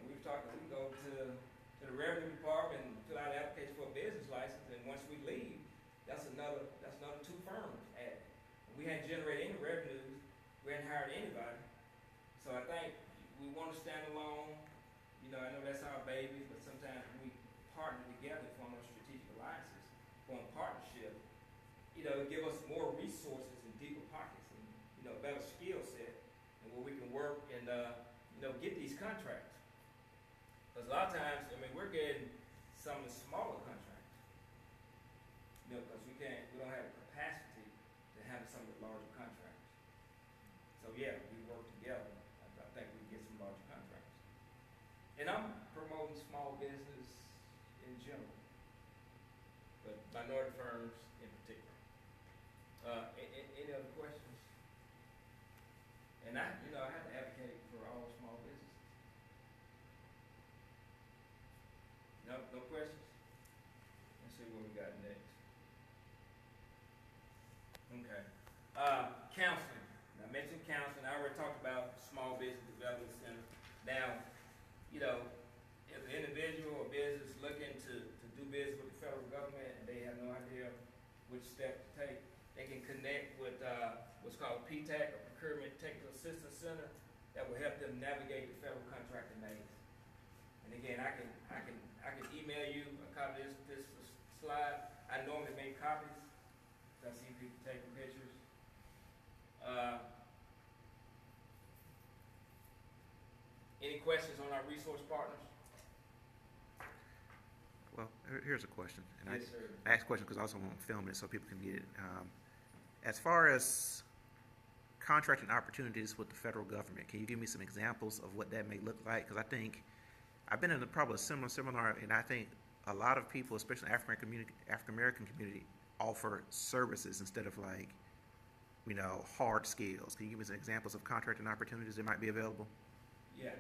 And we've talked, we go to the revenue department and fill out an application for a business license, and once we leave, that's another 2 firms added. We hadn't generated any revenues, we hadn't hired anybody. So I think we want to stand alone You know, I know that's our baby, but sometimes when we partner together, form those strategic alliances, form partnership, you know, give us more resources and deeper pockets and, you know, better skill set and where we can work and, you know, get these contracts. Because a lot of times, I mean, we're getting some of the smaller contracts, you know, because we don't have the capacity to handle some of the larger contracts. So yeah, we work together. I think we can get some larger contracts. And I'm promoting small business in general, but minority firms in particular. Any other questions? And I have to advocate for all small businesses. No questions? Let's see what we got next. Okay. Counseling. I mentioned counseling. I already talked about Small Business Development Center. Now, you know, if an individual or business looking to do business with the federal government and they have no idea which step to take, they can connect with what's called PTAC, or Procurement Technical Assistance Center, that will help them navigate the federal contracting maze. And again, I can email you a copy of this slide. I normally make copies. I see people taking pictures. Any questions on our resource partners? Well, here's a question. And Yes, sir. I ask a question because I also want to film it so people can get it. As far as contracting opportunities with the federal government, can you give me some examples of what that may look like? Because I think I've been in probably a similar seminar, and I think a lot of people, especially African American community, offer services instead of like, you know, hard skills. Can you give me some examples of contracting opportunities that might be available? Yeah.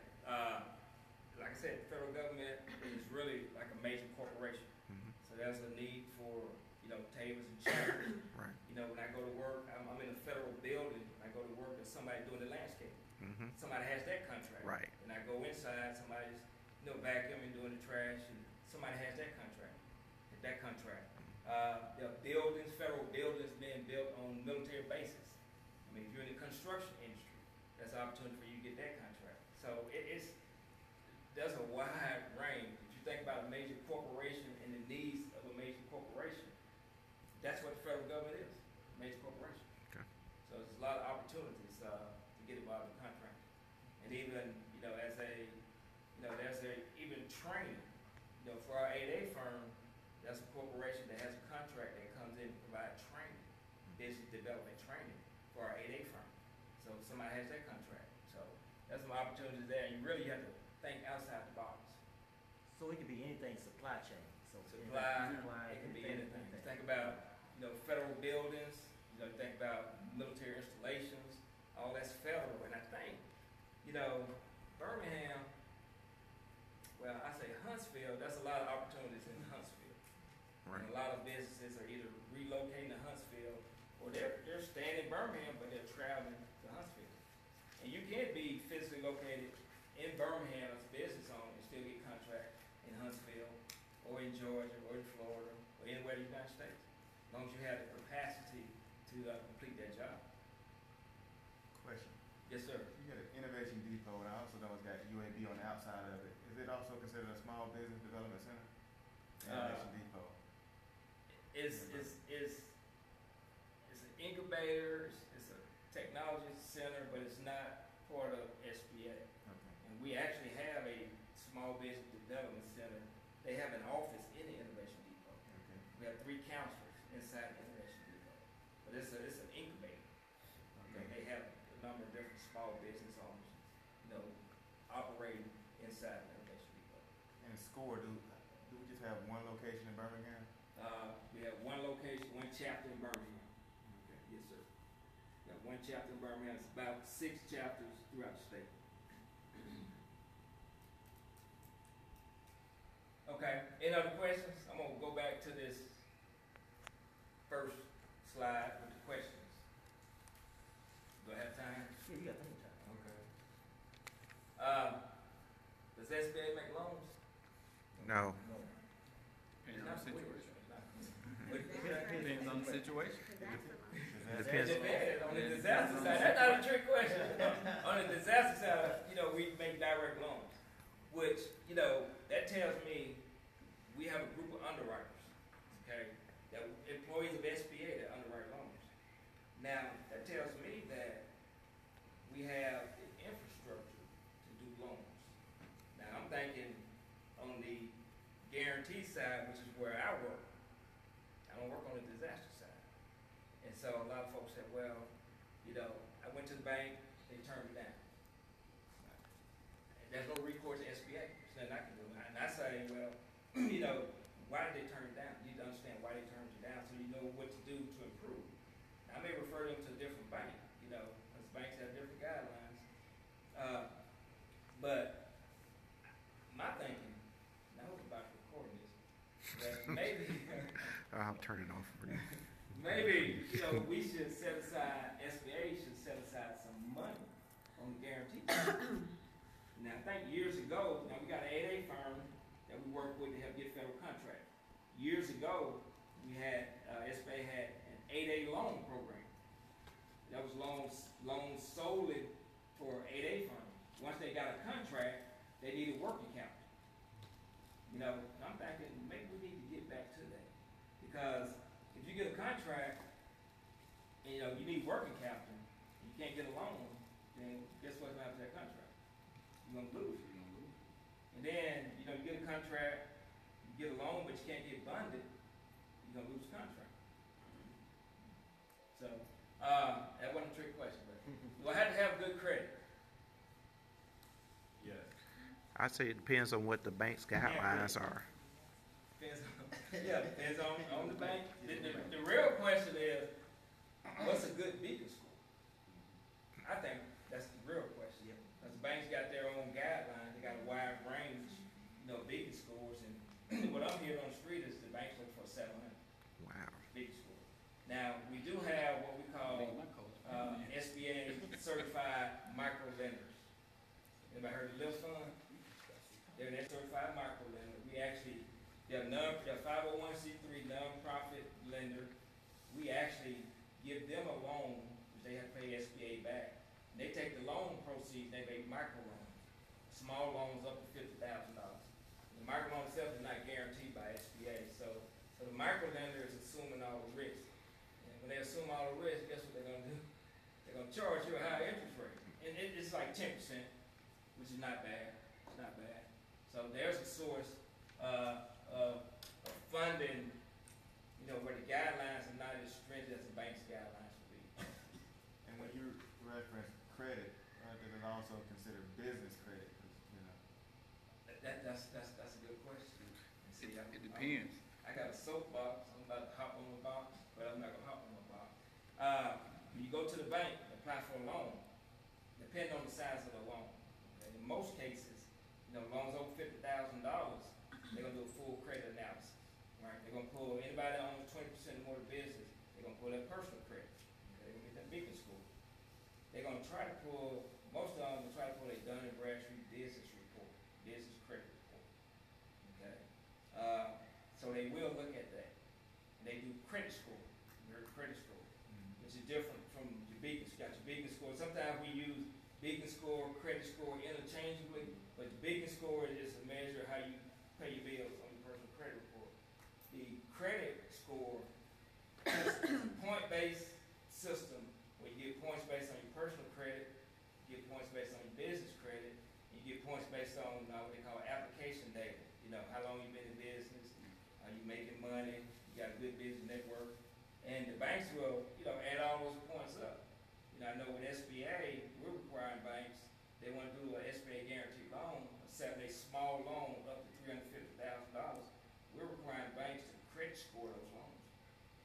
Like I said, the federal government is really like a major corporation. Mm-hmm. So there's a need for, you know, tables and chairs. Right. You know, when I go to work, I'm in a federal building. When I go to work, there's somebody doing the landscape. Mm-hmm. Somebody has that contract. Right. And I go inside, somebody's, you know, vacuuming, doing the trash, and somebody has that contract. There are buildings, federal buildings being built on military bases. I mean, if you're in the construction industry, that's an opportunity for you to get that contract. So there's a wide range. If you think about a major corporation and the needs of a major corporation, that's what the federal government is, a major corporation. Okay. So there's a lot of opportunities to get involved in contracting. And even, you know, there's even training. You know, for our 8A firm, that's a corporation that has a contract that comes in to provide training, business development training for our 8A firm. So somebody has that contract. So there's some opportunities there, and you really have to think outside the box. So it could be anything supply chain. So Supply, it can be anything. Think about, you know, federal buildings, you know, think about military installations, all that's federal. And I think, you know, Birmingham, well, I say Huntsville, that's a lot of opportunities in Huntsville. Right. And a lot of businesses are either relocating to Huntsville or they're staying in Birmingham, but they're traveling to Huntsville. And you can't be physically located in Birmingham as a business owner and still get contracts in Huntsville or in Georgia or in Florida or anywhere in the United States, as long as you have the capacity to complete that job. Question. Yes, sir. You got an innovation depot, and I also know it's got UAB on the outside of it. Is it also considered a small business development center? Innovation depot. It's an incubator, it's a technology center, but it's not part of SBA. Okay. And we actually have a small business development center. They have an office in the Innovation Depot. Okay. We have 3 counselors inside the Innovation Depot. But it's an incubator. Okay. They have a number of different small business owners, you know, operating inside the Innovation Depot. And SCORE, do we just have one location in Birmingham? We have one location, one chapter in Birmingham. Okay. Yes, sir. We have one chapter in Birmingham. It's about 6 chapters throughout the state. Okay, any other questions? I'm gonna go back to this first slide with the questions. Do I have time? Yeah, you got plenty of time. Okay. Does SBA make loans? No. No. Depends on the situation. Depends Depends on the situation. Depends. on the disaster side. That's not a trick question. On the disaster side, you know, we make direct loans. which, you know, that tells me we have a group of underwriters, okay, that employees of SBA that underwrite loans. Now, that tells me that we have the infrastructure to do loans. Now, I'm thinking on the guarantee side, which is where I work. I don't work on the disaster side. And so a lot of folks said, well, you know, I went to the bank, they turned me down. And there's no recourse to SBA. There's nothing I can do. And I say, well, you know, why did they turn it down? You need to understand why they turned you down so you know what to do to improve. I may refer them to a different bank, you know, because banks have different guidelines. But my thinking, and I hope about recording this, that maybe I'll turn it off for you. maybe, you know, we should set aside, SBA should set aside some money on the guarantee. Now, I think years ago, now we got an 8A firm that we work with to help get federal contracts. Years ago, we had, SBA had an 8A loan program. That was loans solely for 8A firms. Once they got a contract, they needed working capital. You know, and I'm thinking maybe we need to get back to that. Because if you get a contract, and you know, you need working capital, and you can't get a loan, then guess what's going to happen to that contract? You're going to lose. And then, you know, you get a contract, you get a loan, but you can't get bonded, you're going to lose the contract. So, that wasn't a trick question, but do I have to have good credit? Yes. I'd say it depends on what the bank's guidelines are. Depends on, yeah, depends on the bank. The real question is, what's a good beacon score? I think that's the real question. Because the banks got their own guidelines, they got a wide range, you know, beacon scores, and what I'm hearing on the street is the banks look for 700 Wow. beacon score. Now, we do have what we call SBA certified micro lenders. Anybody heard of the Lift Fund? They're that certified micro lender. We actually, they're a 501c3 nonprofit lender. We actually give them a loan, which they have to pay SBA back. And they take the loan proceeds, they make micro loans, small loans up to $50,000. The micro loan itself is not guaranteed by SBA, so the micro lender is assuming all the risk. And when they assume all the risk, guess what they're going to do? They're going to charge you a higher interest rate. And it's like 10%, which is not bad. It's not bad. So there's a source of funding, you know, where the guidelines are not as stringent as the bank's guidelines would be. And when you reference credit, does it also consider business credit? 'Cause, you know. That's a good question. And see, It depends. I got a soapbox. I'm about to hop on the box, but I'm not gonna hop on the box. When you go to the bank and apply for a loan, depending on the size of the loan. Okay? In most cases, you know, loans over $50,000, they're gonna do a full credit analysis. Right? They're gonna pull anybody that owns 20% or more of the business. They're gonna pull their personal credit. Okay? They're gonna get that beacon score. They're gonna try to pull. Most of them will try to pull a Dun & Bradstreet business report, business credit report. Okay? So they will look at that. And they do credit score, their credit score, which is different from your beacon. You got your beacon score. Sometimes we use beacon score, credit score interchangeably, but the beacon score is a measure of how you pay your bills on your personal credit report. The credit score is a point-based system where you get points based on your personal credit, you get points based on your business credit, and you get points based on what they call application data. You know, how long you've been in business, are you making money, you got a good business network, and the banks will, you know, add all those points up. You know, I know with SBA, we're requiring banks, they want to do an SBA guaranteed loan, a small loan up to $350,000. We're requiring banks to credit score those loans.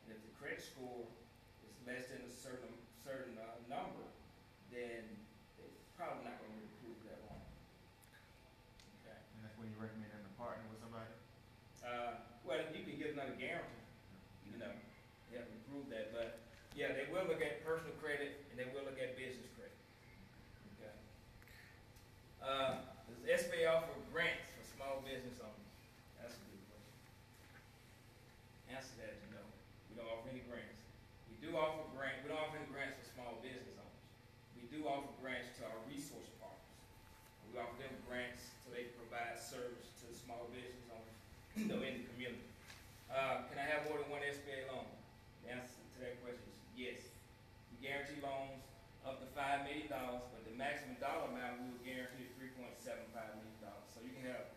And if the credit score is less than a certain number, then they're probably not going to approve that loan. Okay. And that's when you recommend them to partner with somebody? Well, you can get another guarantee. You know, they haven't approved that, but yeah, they will look at personal credit and they will look at business credit. Okay. Does SBA offer grants for small business owners? That's a good question. Answer that is no. We don't offer any grants. We do offer grants. We don't offer any grants for small business owners. We do offer grants to our resource partners. We offer them grants so they can provide small business owners, in the community. Can I have more than one SBA loan? The answer to that question is yes. We guarantee loans up to $5 million, but the maximum dollar amount we will guarantee is $3.75 million. So you can have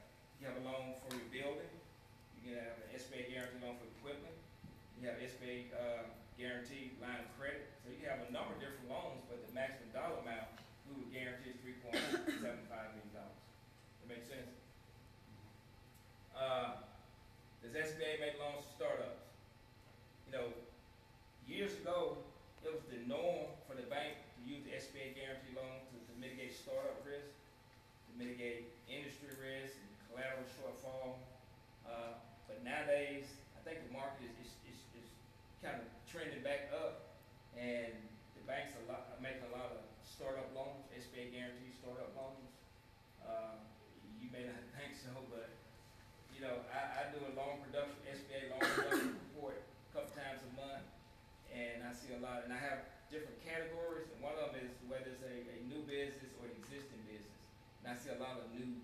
a loan for your building, you can have an SBA guarantee loan for equipment, you have SBA guaranteed line of credit. So you can have a number of different loans, but the maximum dollar amount we would guarantee is $3.75 million. That makes sense? Does SBA make loans for startups? You know, years ago, it was the norm for the bank to use the SBA guarantee loan to mitigate startup risk, to mitigate industry risk and collateral shortfall. But nowadays, I think the market is kind of trending back up, and the banks are making a lot of startup loans, SBA guaranteed startup loans. You may not think so, but you know, I do a loan production, SBA loan production report a couple times a month, and I see a lot, and I have different categories, and one of them is whether it's a new business or an existing business, and I see a lot of news.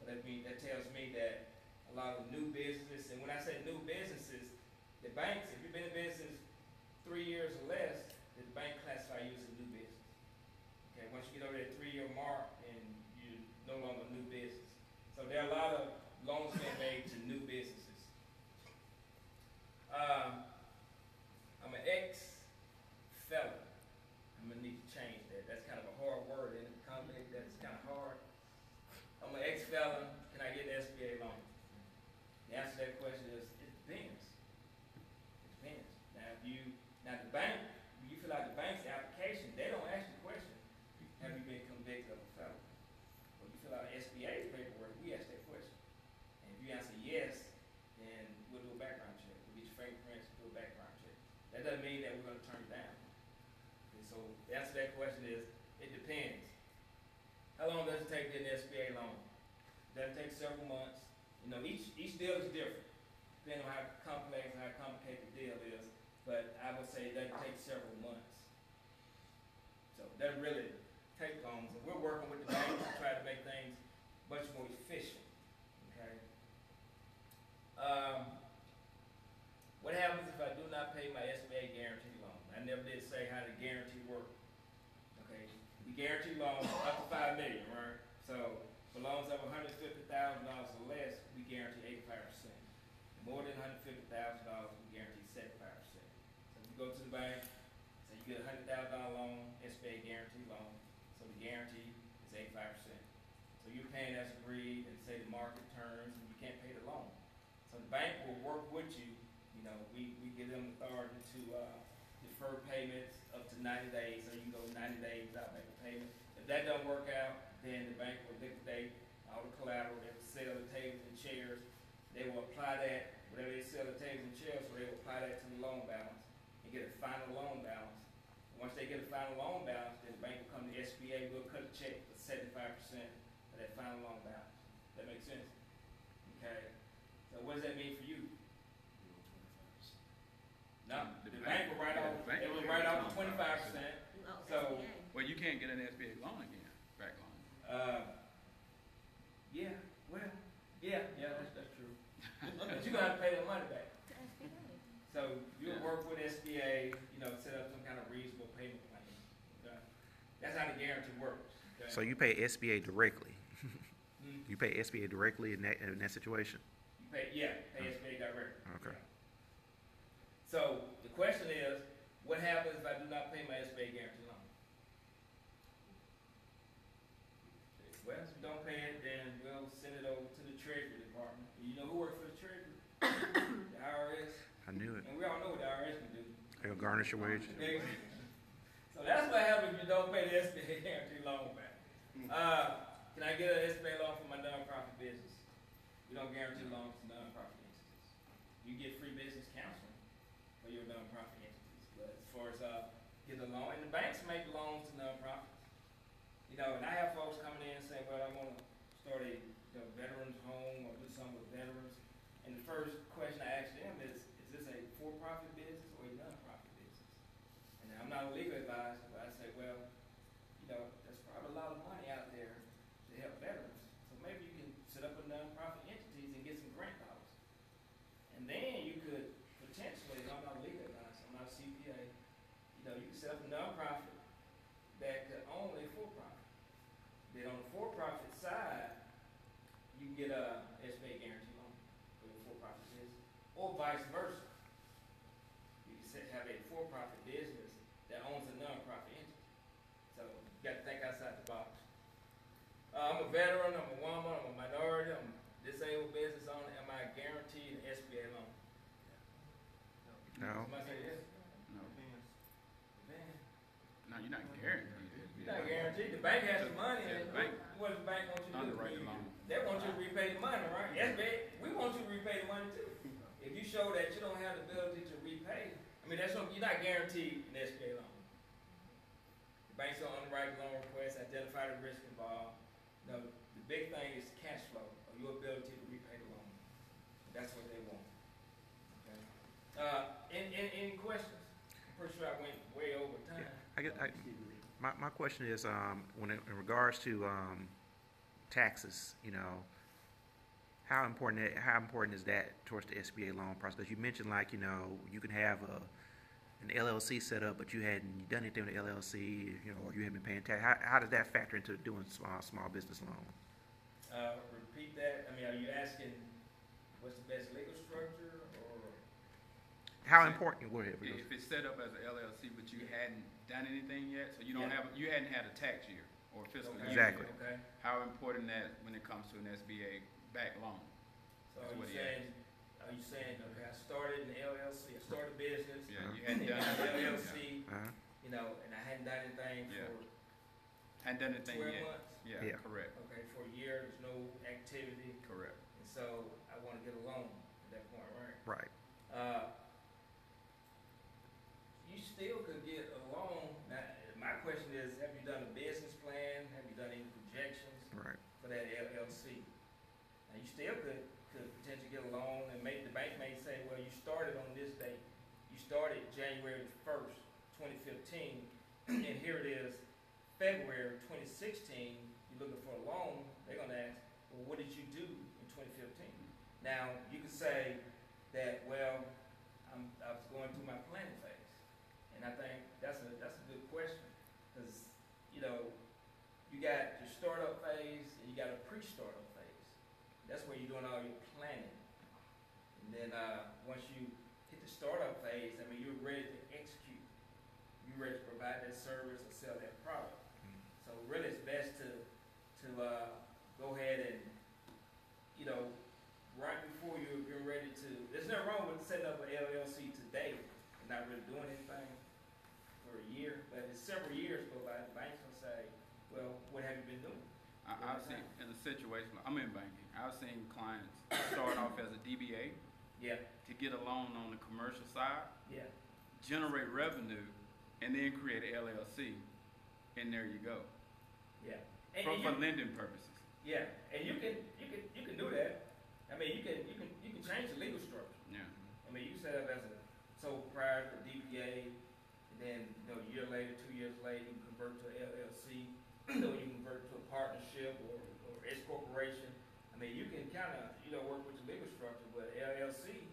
So that tells me that a lot of new businesses, and when I say new businesses, the banks, if you've been in business 3 years or less, the bank classify you as a new business. Okay, once you get over that 3-year mark, and you're no longer new business. So there are a lot of loans being made to new businesses. I'm an ex-felon. I'm gonna need to change that. That's kind of a hard word in the comment. That's kind of hard. I'm an ex-felon. Can I get an SBA loan? The answer to that question is it depends. It depends. Now the bank, when you fill out the bank's application, they don't ask the question, have you been convicted of a felony? When you fill out SBA paperwork, we ask that question. And if you answer yes, then we'll do a background check. We'll get your fingerprints and do a background check. That doesn't mean that we're going to turn it down. And so the answer to that question is, it depends. How long does it take to get an SBA loan? Does it take several months? You know, each deal is different, depending on how complex and how complicated the deal is. But I would say that takes several months. So it doesn't really take long. And we're working with the banks to try to make things much more efficient. Okay. What happens if I do not pay my SBA guarantee loan? I never did say how the guarantee works. Okay. We guarantee loans up to $5 million, right? So for loans of $150,000 or less, we guarantee 85%. More than $150,000, we guarantee 75%. So if you go to the bank, say you get a $100,000 loan, SBA guarantee loan, so the guarantee is 85%. So you're paying as agreed, and say the market turns and you can't pay the loan. So the bank will work with you. You know, we give them authority to defer payments up to 90 days, so you can go 90 days without making a payment. If that doesn't work out, then the bank will liquidate all the collateral. They will sell the tables and chairs. They will apply that, whatever they sell the tables and chairs, so they will apply that to the loan balance and get a final loan balance. Once they get a final loan balance, then the bank will come to SBA. We'll cut a check for 75% of that final loan balance. That makes sense? Okay. So what does that mean for you? No, the bank will write off. They will write off 25%. So, Well, you can't get an SBA loan again, back loan. yeah, well, yeah, that's true. But you're gonna have to pay the money back. So you'll work with SBA, you know, set up some kind of reasonable payment plan. Okay? That's how the guarantee works. Okay? So you pay SBA directly. Hmm? You pay SBA directly in that situation. You pay SBA directly. Okay. Yeah. So the question is, what happens if I do not pay my SBA guarantee loan? Well, if you don't pay it, then we'll send it over to the Treasury Department. You know who works for the Treasury? The IRS. I knew it. And we all know what the IRS can do. They'll garnish your wages. So that's what happens if you don't pay the SBA guarantee loan back. Can I get an SBA loan for my nonprofit business? We don't guarantee loans to nonprofit entities. You get free business counseling for your nonprofit entities. But as far as getting a loan, and the banks make loans to nonprofits. You know, and I have folks coming in and saying, well, I want to start a veterans home or do something with veterans. And the first question I ask them is this a for-profit business or a non-profit business? And I'm not a legal advisor, but I say, well, you know, there's probably a lot of money out there to help veterans. So maybe you can set up a non-profit entity Then on the for-profit side, you can get a SBA guarantee loan for your for-profit business, or vice versa. You can have a for-profit business that owns a non-profit entity. So you got to think outside the box. I'm a veteran, I'm a woman, I'm a minority, I'm a disabled business owner. Am I guaranteed an SBA loan? No. Somebody say yes? No, Man, no, you're not guaranteed. you're not guaranteed. The bank has the money, Yeah, and the bank what does the bank want you to do? underwrite the loan. They want you to repay the money, right? SBA, we want you to repay the money too. If you show that you don't have the ability to repay, I mean, you're not guaranteed an SBA loan. The banks will underwrite the loan request, identify the risk involved. No, the big thing is cash flow, or your ability to repay the loan. That's what they want. Okay. Any questions? I'm pretty sure I went way over time. My question is, in regards to taxes, how important is that towards the SBA loan process? Because you mentioned, like, you can have an LLC set up, but you hadn't done anything with the LLC, or you haven't been paying tax. How does that factor into doing small business loans? Repeat that. I mean, are you asking what's the best legal structure, or? How important? Go ahead. If it's set up as an LLC, but you hadn't done anything yet, so you hadn't had a tax year or fiscal year. Exactly. Yet. Okay. How important that when it comes to an SBA back loan? So That's what he are you saying, okay, I started an LLC, I started a business. Yeah, you hadn't done an anything. LLC, Yeah. and I hadn't done anything Yeah. for Hadn't done anything 12 yet. months. Yeah, correct. Okay, for a year, there's no activity, Correct. and so I want to get a loan at that point, right? Right. You still could get a loan. Now, my question is, have you done a business plan? Have you done any projections Right. for that LLC? Now, you still could potentially get a loan, and the bank may say, well, you started on this date. You started January 1st, 2015, and here it is, February 2016. You're looking for a loan. They're going to ask, well, what did you do in 2015? Now, you could say that, well, I was going through my planning phase. And I think that's a good question, because, you got your startup phase and you got a pre-startup phase. That's where you're doing all your planning. And then once you hit the startup phase, I mean, you're ready to execute. You're ready to provide that service or sell that product. So really, it's best to go ahead and, right before you're ready to. There's nothing wrong with setting up an LLC today and not really doing anything for a year, but if several years go by, the bank's gonna say, well, what have you been doing? I've seen in a situation. I'm in banking. I've seen clients start off as a DBA Yeah, to get a loan on the commercial side, yeah, generate revenue, and then create an LLC, and there you go. yeah. For lending purposes. Yeah, and you can do that. I mean, you can change the legal structure. Yeah. I mean, you set up as a sole proprietor, DBA, and then a year later, 2 years later, you convert to an LLC, or you convert to a partnership or S corporation. I mean, you can kind of work with the legal structure, but LLC,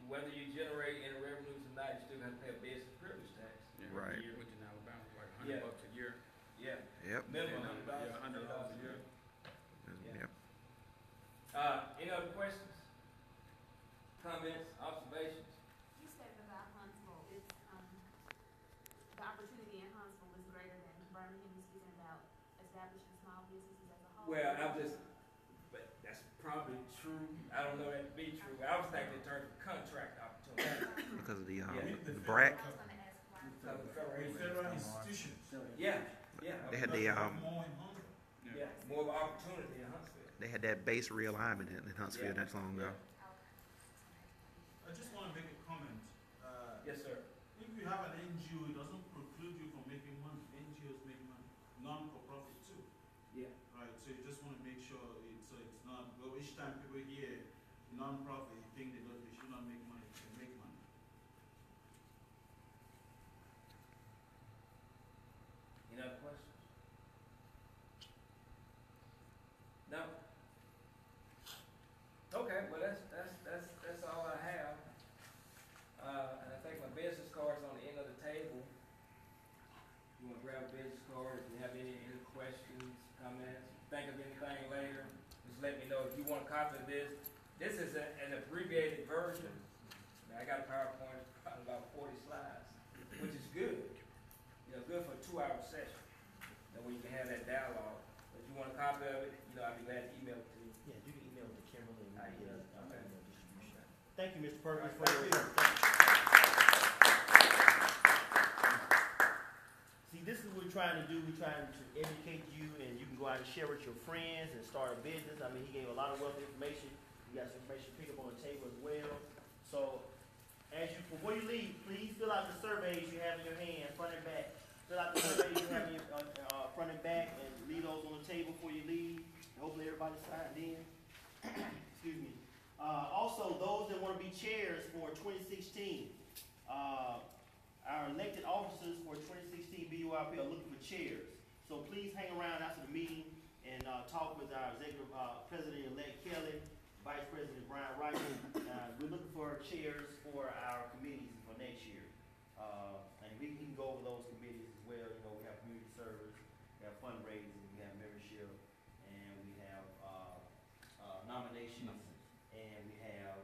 whether you generate any revenues or not, you still have to pay a business privilege tax. Yeah. Right. Year, which in Alabama is like $100 Yeah. a year. Yeah, Yep. minimum Yeah, $100 $100 a year. Yep. Any other questions, comments, observations? You said about Huntsville, the opportunity in Huntsville is greater than Birmingham. You're speaking about establishing small businesses as a whole. Well, but that's probably true. I don't know that to be true. I was thinking in terms of contract opportunity. Because of the Yeah. BRAC. I was gonna ask why. Because of federal The agencies. federal institutions. Yeah, yeah, They had Because the we have more in Huntsville. yeah, more of an opportunity in Huntsville. they had that base realignment in Huntsville Yeah. not so long ago. I just want to make a comment. Yes, sir. If you have an NGO, it doesn't preclude you from making money. NGOs make money, non-for-profit too, Yeah. right? So you just want to make sure it's not. Well, each time people hear non-profit, you think they should not make money. They can make money. Any other questions? No? Okay, well, that's all I have. And I think my business card's on the end of the table. You wanna grab a business card, if you have any think of anything later, just let me know. If you want a copy of this, this is an abbreviated version. Now, I got a PowerPoint, probably about 40 slides, which is good. You know, good for a 2-hour session. That way you can have that dialogue. If you want a copy of it, you know, I'd be glad to email it to you. Yeah, you can email it to Kimberly and we can get a Okay. email distribution. Thank you, Mr. Perkins, for Thank your. you. See, this is what we're trying to do. We're trying to educate you, and you can go out and share with your friends and start a business. I mean, he gave a lot of wealth information. You got some information to pick up on the table as well. So, before you leave, please fill out the surveys you have in your hand, front and back. Fill out the surveys you have in your front and back, and leave those on the table before you leave. Hopefully, everybody signed in. Excuse me. Also, those that want to be chairs for 2016. Our elected officers for 2016 BUIP are looking for chairs. So please hang around after the meeting and talk with our executive president-elect Kelly, Vice President Brian Wright. We're looking for chairs for our committees for next year. And we can go over those committees as well. You know, we have community service, we have fundraising, we have membership, and we have nominations, and we have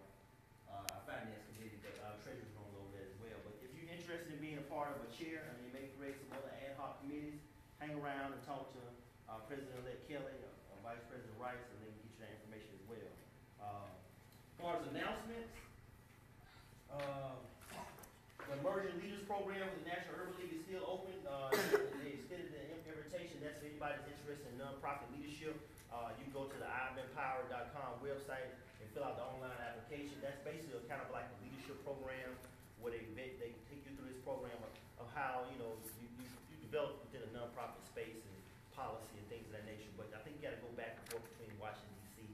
our finance committee, but our treasurer's going over that as well. But if you're interested in being a part of a chair, and you may create some other ad hoc committees, hang around and talk to President-elect Kelly or Vice President Rice, and they can get you that information as well. As far as announcements, the Emerging Leaders Program with the National Urban League is still open. They extended the invitation. That's for anybody that's interested in nonprofit leadership. You can go to the I'mEmpowered.com website and fill out the online application. That's basically kind of like a leadership program where they take you through this program of how, you know, you develop within a nonprofit space and policy and things of that nature. But I think you got to go back and forth between Washington, D.C.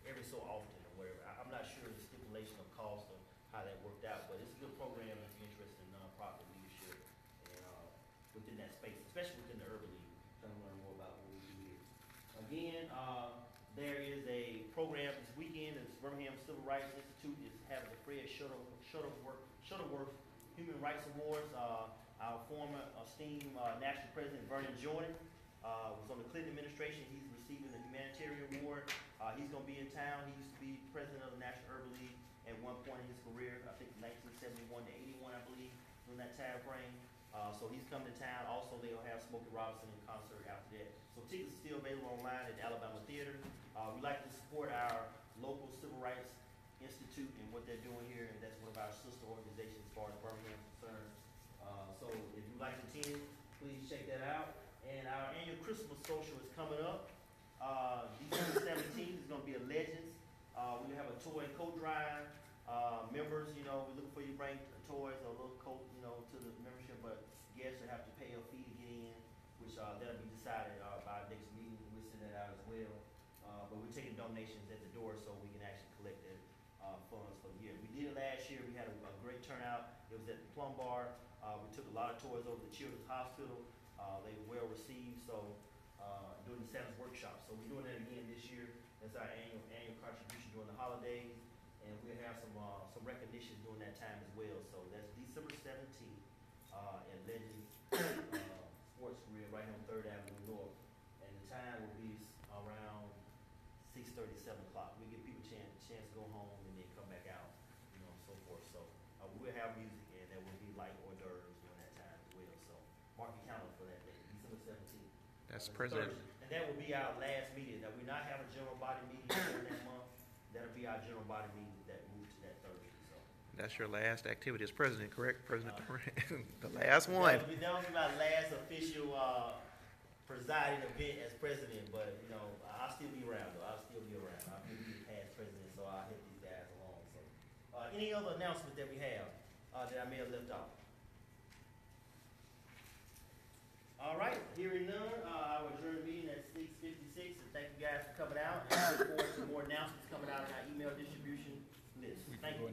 every so often or whatever. I'm not sure the stipulation of cost or how that worked out, but it's a good program if you're interested in nonprofit leadership and within that space, especially within the urban league. Trying to learn more about what we do here. Again, there is a program this weekend. The Birmingham Civil Rights Institute is having the Fred Shuttleworth Human Rights Awards. Our former esteemed National President Vernon Jordan was on the Clinton administration. He's receiving the humanitarian award. He's going to be in town. He used to be president of the National Urban League at one point in his career, I think 1971 to 81, I believe, during that time frame. So he's coming to town. Also, they'll have Smokey Robinson in concert after that. So tickets are still available online at the Alabama Theater. We like to support our local Civil Rights Institute and what they're doing here, and that's one of our sister organizations as far as Birmingham is concerned. So if you'd like to attend, please check that out. And our annual Christmas social is coming up. December 17th is going to be a Legends. We're going to have a toy and coat drive. Members, you know, we're looking for you to bring toys or a little coat, you know, to the membership, but guests will have to pay a fee to get in, which that'll be decided by our next meeting. We'll send that out as well. But we're taking donations at the door so we can actually collect the funds for the year. We did it last year. We had a great turnout. It was at the Plum Bar. We took a lot of toys over to the Children's Hospital. They were well received, so during the Santa's workshop. So we're doing that again this year. That's our annual contribution during the holidays, and we'll have some recognition during that time as well. So that's December 17th at Legends Sports Grill right here on 3rd Avenue North, and the time will be around 6:30, 7 o'clock. We give people a chance to go home and then come back out, you know, and so forth. So we'll have music, and there will be light hors d'oeuvres during that time as well. So mark your calendar for that day, December 17th. That's President. Thursday. And that will be our last meeting. Now, we're not having a general body meeting during that month. That'll be our general body meeting that moves to that Thursday. So That's your last activity as president, correct? President Durant, the last one. That will be my last official presiding event as president. But you know, I'll still be around though. I'll still be around. I'll be the past president, so I'll help these guys along. So, any other announcements that we have that I may have left off? All right, hearing none, I will adjourn the meeting at 6:56, and thank you guys for coming out, and I look forward to more announcements coming out in our email distribution list. Thank you.